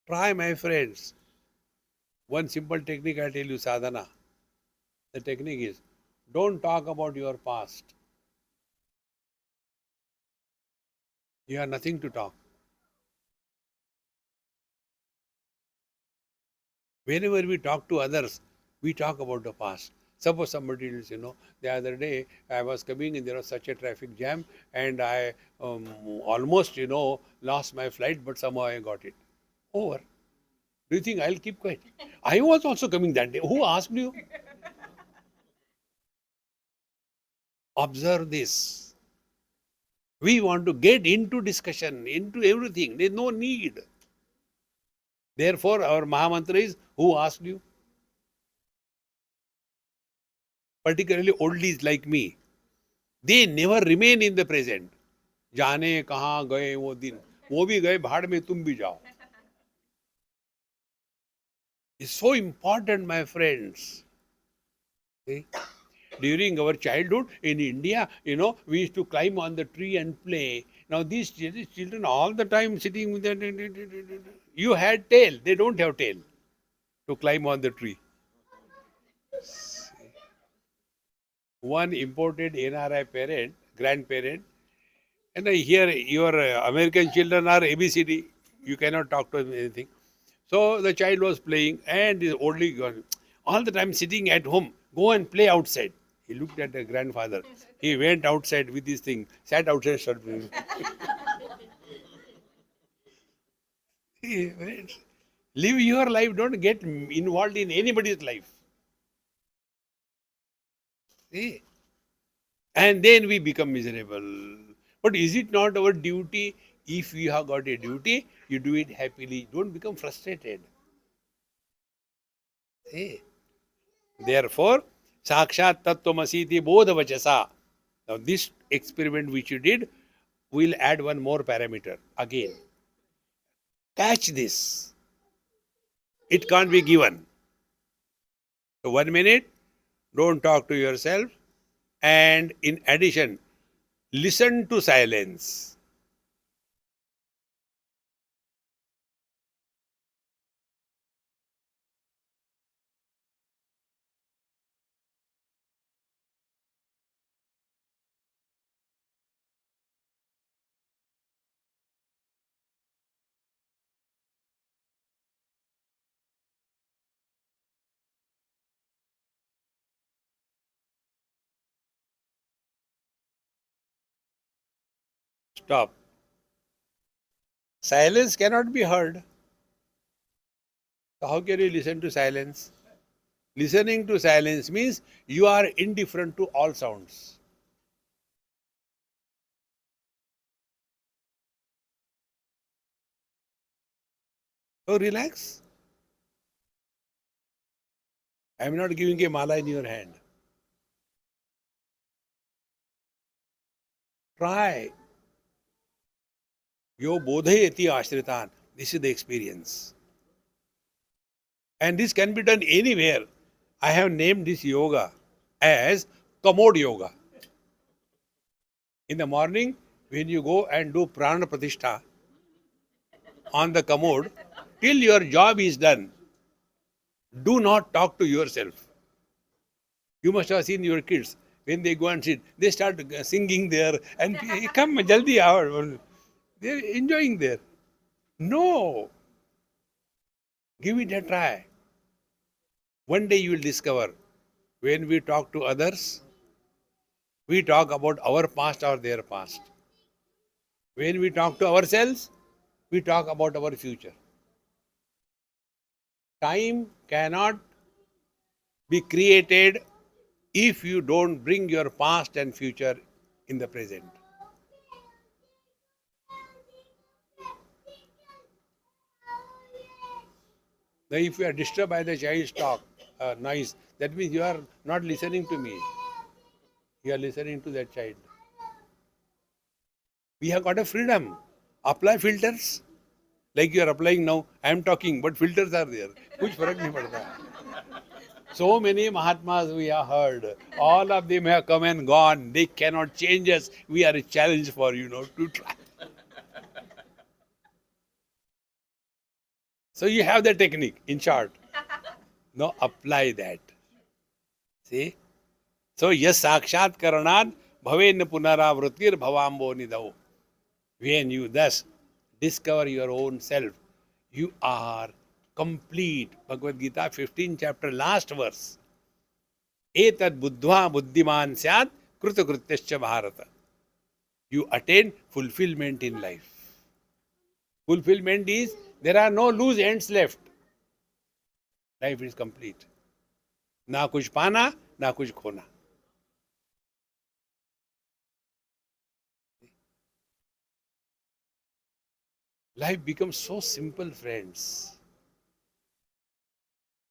Try, my friends. One simple technique I tell you, sadhana. The technique is, don't talk about your past. You have nothing to talk. Whenever we talk to others, we talk about the past. Suppose somebody tells, the other day I was coming and there was such a traffic jam and I almost, lost my flight, but somehow I got it. Over. Do you think I'll keep quiet? I was also coming that day. Who asked you? Observe this. We want to get into discussion, into everything. There's no need. Therefore, our Mahamantra is, who asked you? Particularly oldies like me. They never remain in the present. जाने कहाँ गए वो दिन, वो भी गए भाड़ में तुम भी जाओ. It's so important, my friends. See? During our childhood in India, we used to climb on the tree and play. Now these children all the time sitting with that. You had tail, they don't have tail to climb on the tree. One imported NRI parent, grandparent, and I hear your American children are ABCD. You cannot talk to them anything. So the child was playing and is only gone. All the time sitting at home. Go and play outside. He looked at the grandfather. He went outside with his thing, sat outside, started playing. Live your life. Don't get involved in anybody's life. See? And then we become miserable. But is it not our duty? If you have got a duty, you do it happily. Don't become frustrated. See? Therefore, sakshat tattvamasi iti bodha vachasa. Now, this experiment which you did, we'll add one more parameter again. Catch this. It can't be given. So, 1 minute, don't talk to yourself. And in addition, listen to silence. Stop. Silence cannot be heard. So how can you listen to silence? Listening to silence means you are indifferent to all sounds. So relax. I am not giving a mala in your hand. Try. Yo bodhayati ashritan. This is the experience. And this can be done anywhere. I have named this yoga as commode yoga. In the morning, when you go and do prana pratishtha on the commode, till your job is done, do not talk to yourself. You must have seen your kids. When they go and sit, they start singing there and come jaldi aao. They're enjoying there. No. Give it a try. One day you will discover when we talk to others, we talk about our past or their past. When we talk to ourselves, we talk about our future. Time cannot be created if you don't bring your past and future in the present. Now, if you are disturbed by the child's talk, noise, that means you are not listening to me. You are listening to that child. We have got a freedom. Apply filters. Like you are applying now, I am talking, but filters are there. कुछ फर्क नहीं पड़ता. So many Mahatmas we have heard. All of them have come and gone. They cannot change us. We are a challenge for to try. So you have the technique, in short. Now apply that. See? So yes sakshat karanad bhaven punaravrutir bhavambo nidau. When you thus discover your own self, you are complete. Bhagavad Gita 15th chapter, last verse. Etad buddhva buddhiman syat krutakrutyascha bharata. You attain fulfillment in life. Fulfillment is there are no loose ends left. Life is complete. Na kuch pana, na kuch khona. Life becomes so simple, friends.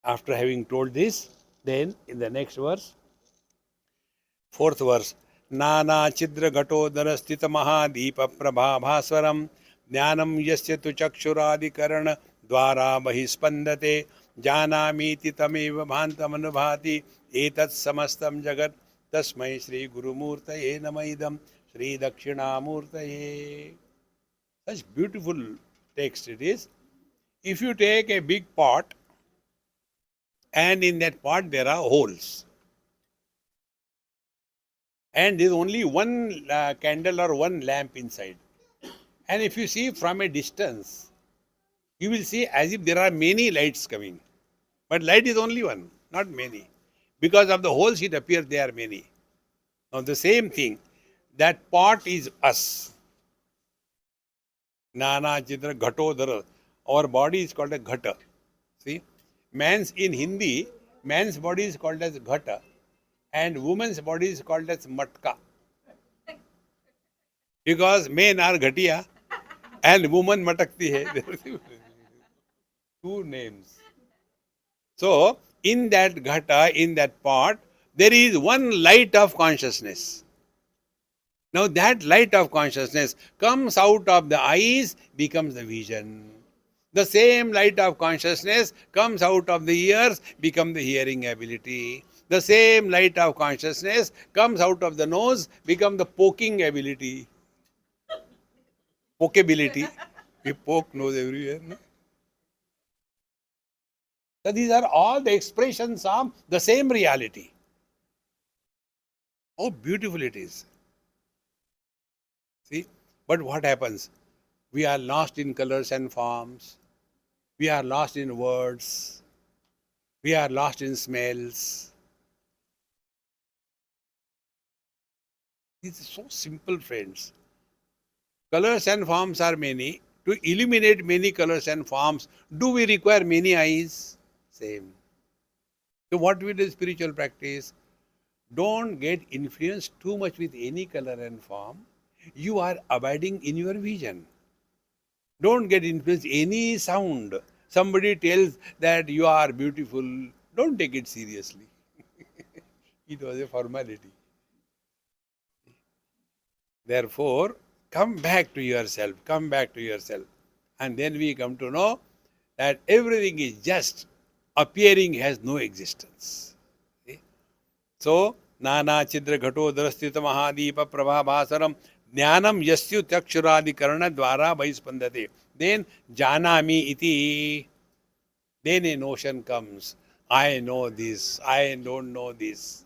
After having told this, then in the next verse, 4th verse, Nana Chidra Gato Darastita Mahadeepa Prabha Bhaswaram Jnanam Yasya Tu Chakshuradi Karana Dwara Bahispandate Janamiti Tameva Bhantam Anubhati Etat Samastam Jagat Tasmai Sri Guru Murtaye Namaidam Sri Dakshinamurtaye. Such beautiful text it is. If you take a big pot and in that pot there are holes and there is only one candle or one lamp inside, and if you see from a distance, you will see as if there are many lights coming, but light is only one, not many. Because of the holes it appears there are many. Now the same thing, that pot is us. Nana Chitra Ghatodhara. Our body is called a Ghata. See? In Hindi, man's body is called as Ghata and woman's body is called as Matka. Because men are Ghatiya and woman Matakti hai. Two names. So, in that Ghata, in that pot, there is one light of consciousness. Now that light of consciousness comes out of the eyes, becomes the vision. The same light of consciousness comes out of the ears, becomes the hearing ability. The same light of consciousness comes out of the nose, becomes the poking ability. Pokeability. We poke nose everywhere. No? So these are all the expressions of the same reality. How beautiful it is. See? But what happens? We are lost in colors and forms. We are lost in words. We are lost in smells. It's so simple, friends. Colors and forms are many. To eliminate many colors and forms, do we require many eyes? Same. So what we do spiritual practice? Don't get influenced too much with any color and form. You are abiding in your vision. Don't get influenced any sound. Somebody tells that you are beautiful. Don't take it seriously. It was a formality. Therefore, come back to yourself. Come back to yourself. And then we come to know that everything is just appearing, has no existence. See? So, Nana Chidra Ghato Drastita Mahadipa Prabhabhasaram Jnanam Yasyu Takshuradi Karana Dvara Bhaispandate. Then Janami iti. Then a notion comes. I know this. I don't know this.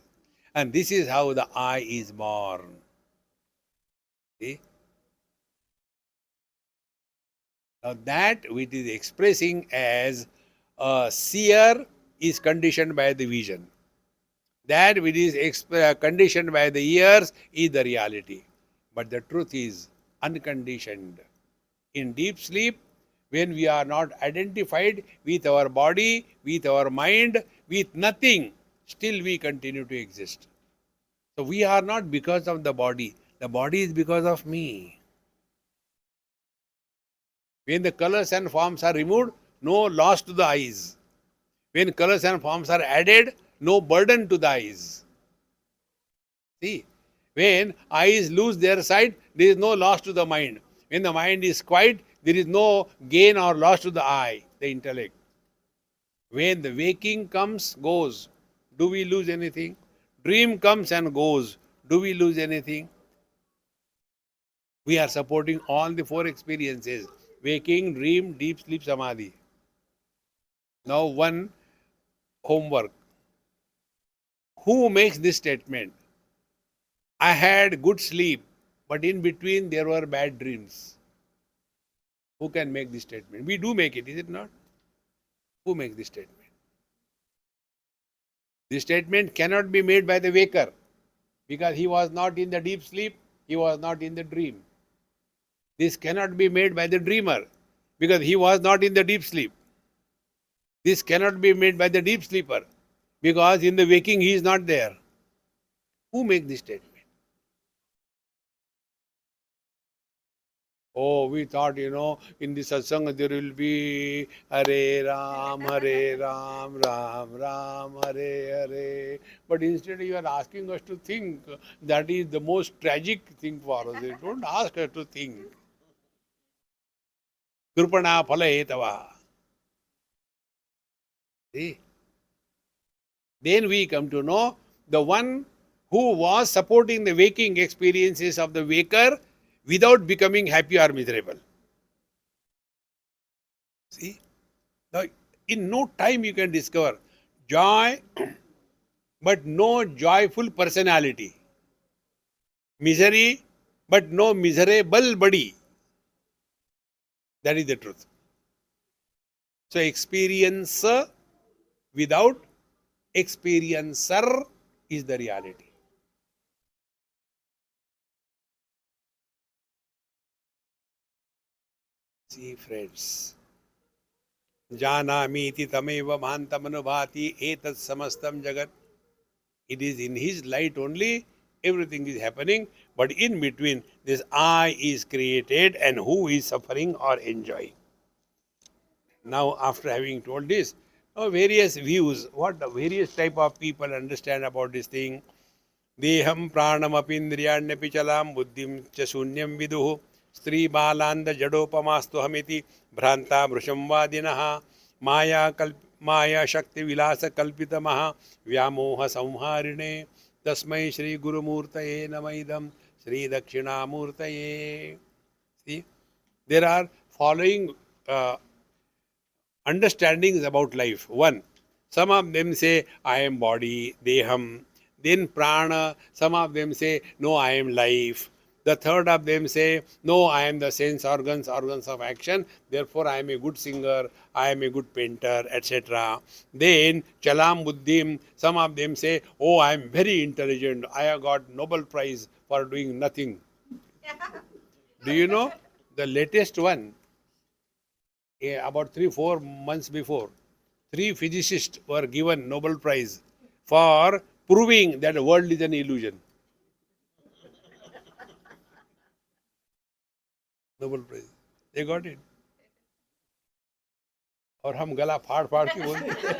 And this is how the I is born. See? Now that which is expressing as a seer is conditioned by the vision. That which is conditioned by the ears is the reality. But the truth is unconditioned. In deep sleep, when we are not identified with our body, with our mind, with nothing, still we continue to exist. So we are not because of the body is because of me. When the colors and forms are removed, no loss to the eyes. When colors and forms are added, no burden to the eyes. See, when eyes lose their sight, there is no loss to the mind. When the mind is quiet, there is no gain or loss to the eye, the intellect. When the waking comes, goes, do we lose anything? Dream comes and goes, do we lose anything? We are supporting all the four experiences: waking, dream, deep sleep, samadhi. Now, one homework. Who makes this statement? I had good sleep, but in between there were bad dreams. Who can make this statement? We do make it, is it not? Who makes this statement? This statement cannot be made by the waker because he was not in the deep sleep, he was not in the dream. This cannot be made by the dreamer because he was not in the deep sleep. This cannot be made by the deep sleeper because in the waking he is not there. Who makes this statement? Oh, we thought, in the satsang there will be Hare Ram, Ram Ram, Hare Hare. But instead you are asking us to think. That is the most tragic thing for us. Don't ask us to think. Krupana phala etava. See? Then we come to know the one who was supporting the waking experiences of the waker without becoming happy or miserable. See? Now, in no time you can discover joy, but no joyful personality. Misery, but no miserable body. That is the truth. So, experience without experiencer is the reality. See, friends. Janamiti tameva mantamanubhati etat samastam jagat. It is in his light only everything is happening, but in between this I is created and who is suffering or enjoying. Now, after having told this, various views, what the various type of people understand about this thing. देहं प्राणमपीन्द्रियाण्यपि चलां बुद्धिं च शून्यं विदुः स्त्रीबालान्धजडोपमास्तुहमिति भ्रान्ता मृषं वादिनः मायाशक्तिविलासकल्पितमः व्यामोहसंहारिणे तस्मै श्रीगुरुमूर्तये नमः इदं श्रीदक्षिणामूर्तये. See, there are following understandings about life. One, some of them say, I am body, deham. Then prana, some of them say, no, I am life. The third of them say, no, I am the sense organs, organs of action. Therefore, I am a good singer, I am a good painter, etc. Then chalam buddhim, some of them say, oh, I am very intelligent. I have got Nobel Prize for doing nothing. Do you know the latest one? About 3-4 months before, 3 physicists were given Nobel Prize for proving that the world is an illusion. Nobel Prize. They got it. और हम गला फाड़ फाड़ के बोलते थे,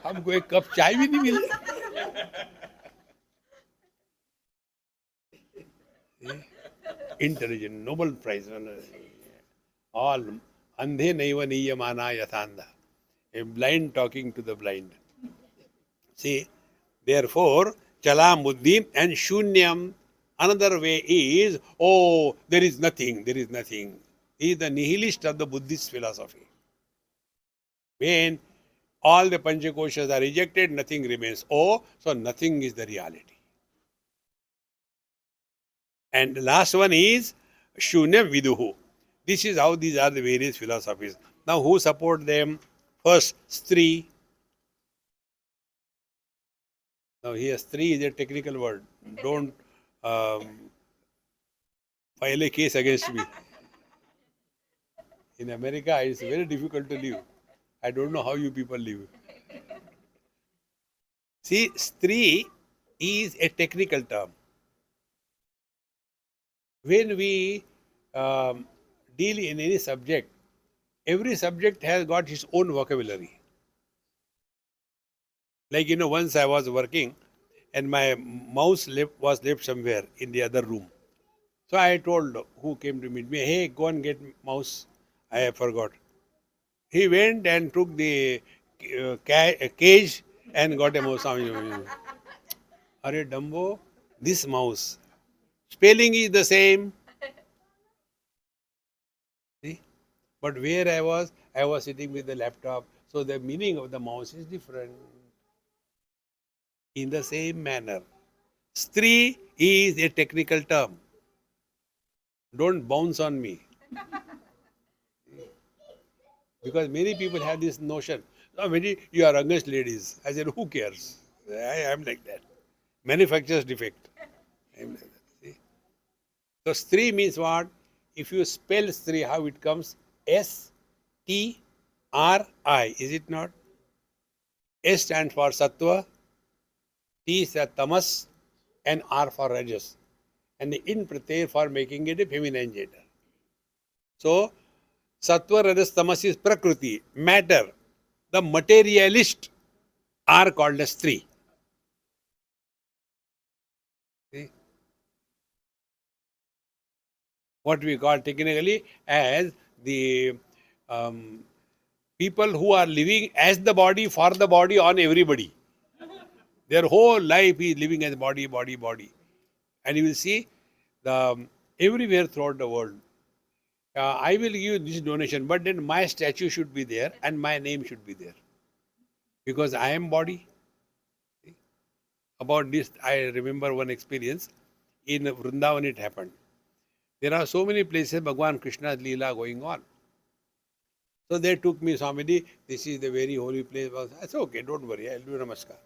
हमको एक कप चाय भी नहीं मिलती. Intelligent, Nobel Prize. All andhe naiva niyamana yathanda. A blind talking to the blind. See, therefore, chalam buddhim and shunyam. Another way is, oh, there is nothing, there is nothing. He is the nihilist of the Buddhist philosophy. When all the Panchakoshas are rejected, nothing remains. Oh, so nothing is the reality. And the last one is Shunyam Viduhu. This is how these are the various philosophies. Now, who support them? First, Stri. Now, here, Stri is a technical word. Don't file a case against me. In America, it's very difficult to live. I don't know how you people live. See, Stri is a technical term. When we deal in any subject, every subject has got its own vocabulary. Like, once I was working and my mouse was left somewhere in the other room. So I told who came to meet me, hey, go and get mouse. I forgot. He went and took the cage and got a mouse. Are Dumbo, this mouse. Spelling is the same. See? But where I was sitting with the laptop. So the meaning of the mouse is different. In the same manner, Stri is a technical term. Don't bounce on me. Because many people have this notion, no, you are against ladies. I said, who cares? I am like that. Manufacturer's defect. I am like that. See? So Stri means what? If you spell Stri, how it comes? S-T-R-I. Is it not? S stands for Sattva, T is Tamas, and R for Rajas. And the in pratyay for making it a feminine gender. So, Sattva, Rajas, Tamas is Prakriti, matter. The materialist are called as Stri. See? What we call technically as the people who are living as the body, for the body, on everybody. Their whole life is living as body, body, body. And you will see everywhere throughout the world. I will give you this donation, but then my statue should be there and my name should be there. Because I am body. See? About this, I remember one experience. In Vrindavan it happened. There are so many places Bhagwan Krishna's Leela going on. So they took me, Swami, this is the very holy place. I said, okay, don't worry, I'll do Namaskar.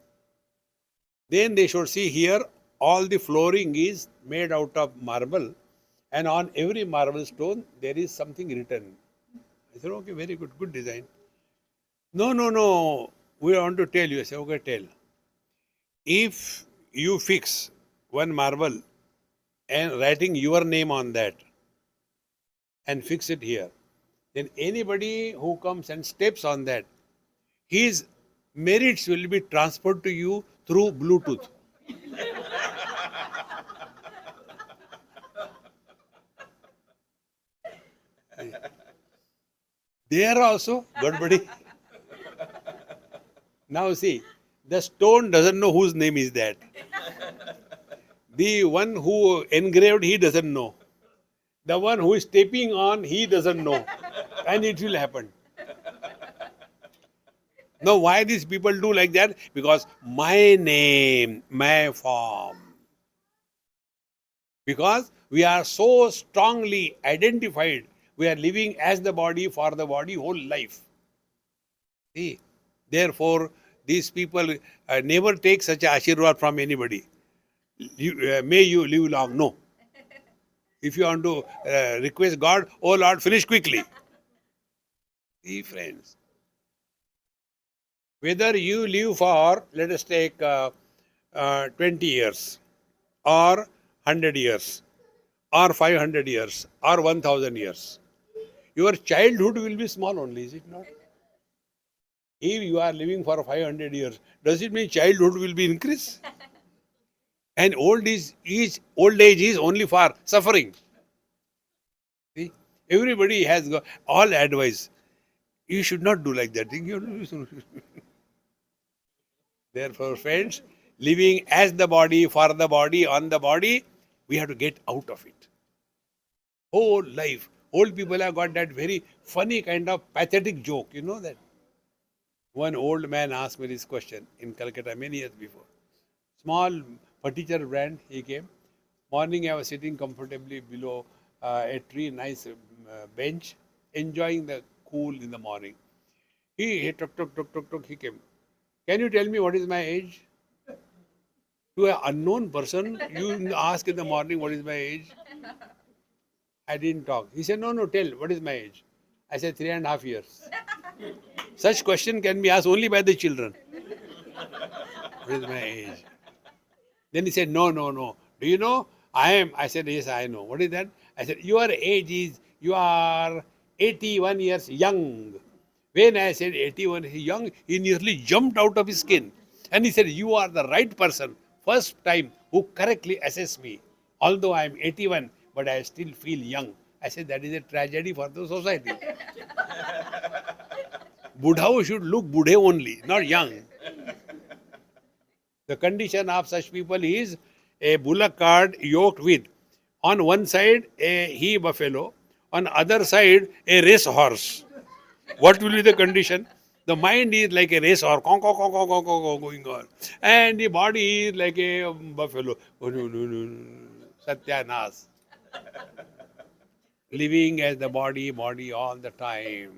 Then they should see here, all the flooring is made out of marble, and on every marble stone there is something written. I said, okay, very good, good design. No, we want to tell you. I said, okay, tell. If you fix one marble and writing your name on that and fix it here, then anybody who comes and steps on that, his merits will be transferred to you through Bluetooth. There also, Gadbadi. Now see, the stone doesn't know whose name is that. The one who engraved, he doesn't know. The one who is taping on, he doesn't know. And it will happen. Now, why these people do like that? Because my name, my form. Because we are so strongly identified, we are living as the body for the body whole life. See, therefore, these people never take such a ashirwad from anybody. May you live long. No. If you want to request God, oh Lord, finish quickly. See, friends, whether you live for, let us take 20 years, or 100 years, or 500 years, or 1000 years, your childhood will be small only, is it not? If you are living for 500 years, does it mean childhood will be increased? And old age is only for suffering. See, everybody has got all advice. You should not do like that. Therefore, friends, living as the body, for the body, on the body, we have to get out of it. Whole life. Old people have got that very funny kind of pathetic joke. You know that? One old man asked me this question in Calcutta many years before. Small furniture brand, he came. Morning I was sitting comfortably below a tree, nice bench, enjoying the cool in the morning. He tuk, he came. Can you tell me what is my age? To an unknown person, you ask in the morning what is my age? I didn't talk. He said, no, tell, what is my age? I said, 3.5 years. Such question can be asked only by the children. What is my age? Then he said, no. Do you know? I said, yes, I know. What is that? I said, your age is, you are 81 years young. When I said 81 young, he nearly jumped out of his skin. And he said, you are the right person, first time, who correctly assessed me. Although I am 81, but I still feel young. I said, that is a tragedy for the society. Budhao should look budhe only, not young. The condition of such people is a bullock cart yoked with, on one side, a he buffalo, on other side, a race horse. What will be the condition? The mind is like a race horse, going on. And the body is like a buffalo. Satyanas. Living as the body all the time.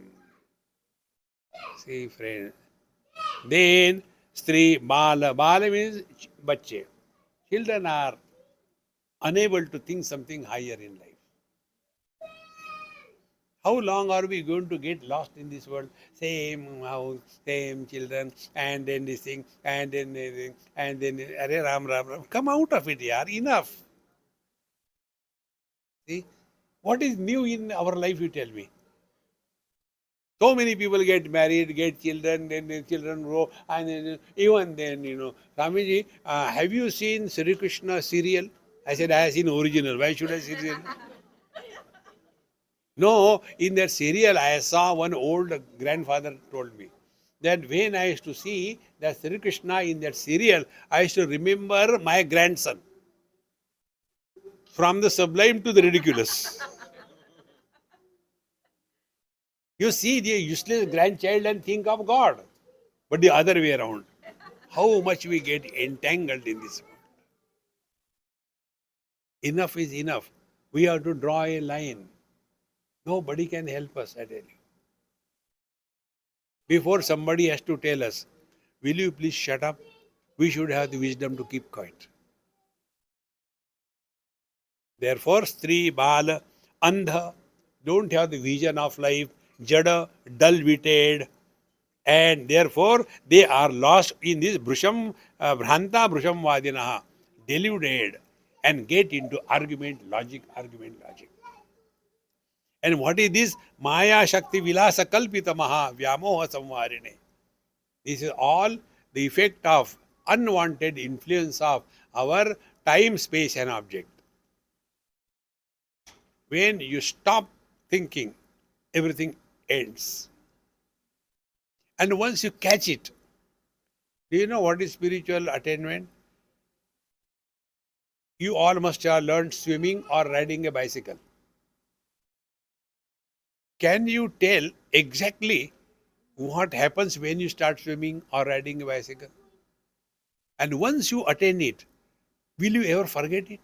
See, friend. Then, Stri, Bala. Bala means bache. Children are unable to think something higher in life. How long are we going to get lost in this world? Same house, same children, and then this thing, and then this, and then Arey Ram. Come out of it, yaar. Enough. See, what is new in our life? You tell me. So many people get married, get children, then the children grow, and then even then, Swamiji, have you seen Sri Krishna serial? I said, I have seen original. Why should I see serial? No, in that serial, I saw one old grandfather told me that when I used to see that Sri Krishna in that serial, I used to remember my grandson. From the sublime to the ridiculous. You see the useless grandchild and think of God. But the other way around. How much we get entangled in this world. Enough is enough. We have to draw a line. Nobody can help us, I tell you. Before somebody has to tell us, will you please shut up? We should have the wisdom to keep quiet. Therefore, Stri, Bala, Andha don't have the vision of life, Jada, dull-witted, and therefore they are lost in this Bhranta Bhrusham Vadinaha, deluded, and get into argument, logic. And what is this? Maya Shakti Vilasa Kalpita Maha Vyamoha Samvarine. This is all the effect of unwanted influence of our time, space, and object. When you stop thinking, everything ends. And once you catch it, do you know what is spiritual attainment? You all must have learned swimming or riding a bicycle. Can you tell exactly what happens when you start swimming or riding a bicycle? And once you attain it, will you ever forget it?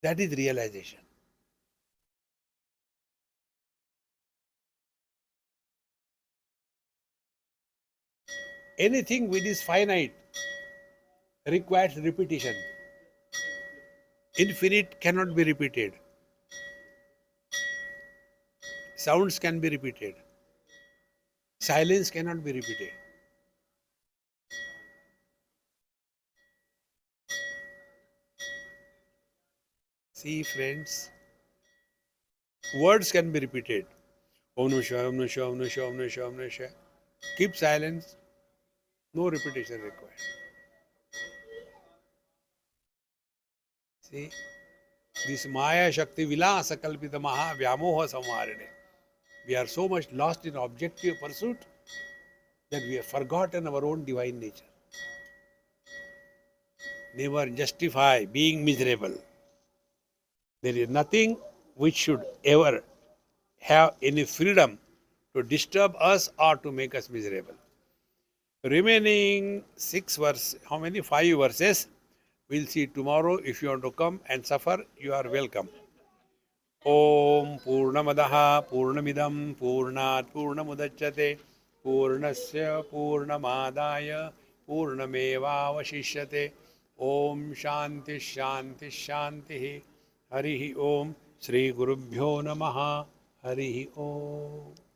That is realization. Anything which is finite requires repetition. Infinite cannot be repeated. Sounds can be repeated. Silence cannot be repeated. See, friends, words can be repeated. Om Namah Shivaya, Om Namah Shivaya, Om Namah Shivaya, Om Namah Shivaya, Om Namah Shivaya. Keep silence. No repetition required. See, this Maya Shakti Vilasa Kalpita Maha Vyamoha Samvarine. We are so much lost in objective pursuit that we have forgotten our own divine nature. Never justify being miserable. There is nothing which should ever have any freedom to disturb us or to make us miserable. Remaining 6 verses, how many? 5 verses. We'll see tomorrow. If you want to come and suffer, you are welcome. Om Purnamadaha Purnamidam Purnat Purnamudachyate Purnasya Purnamadaya Purnamevavashishyate. Om Shanti Shanti Shanti. Harihi Om. Shri Gurubhyo Namaha. Harihi Om.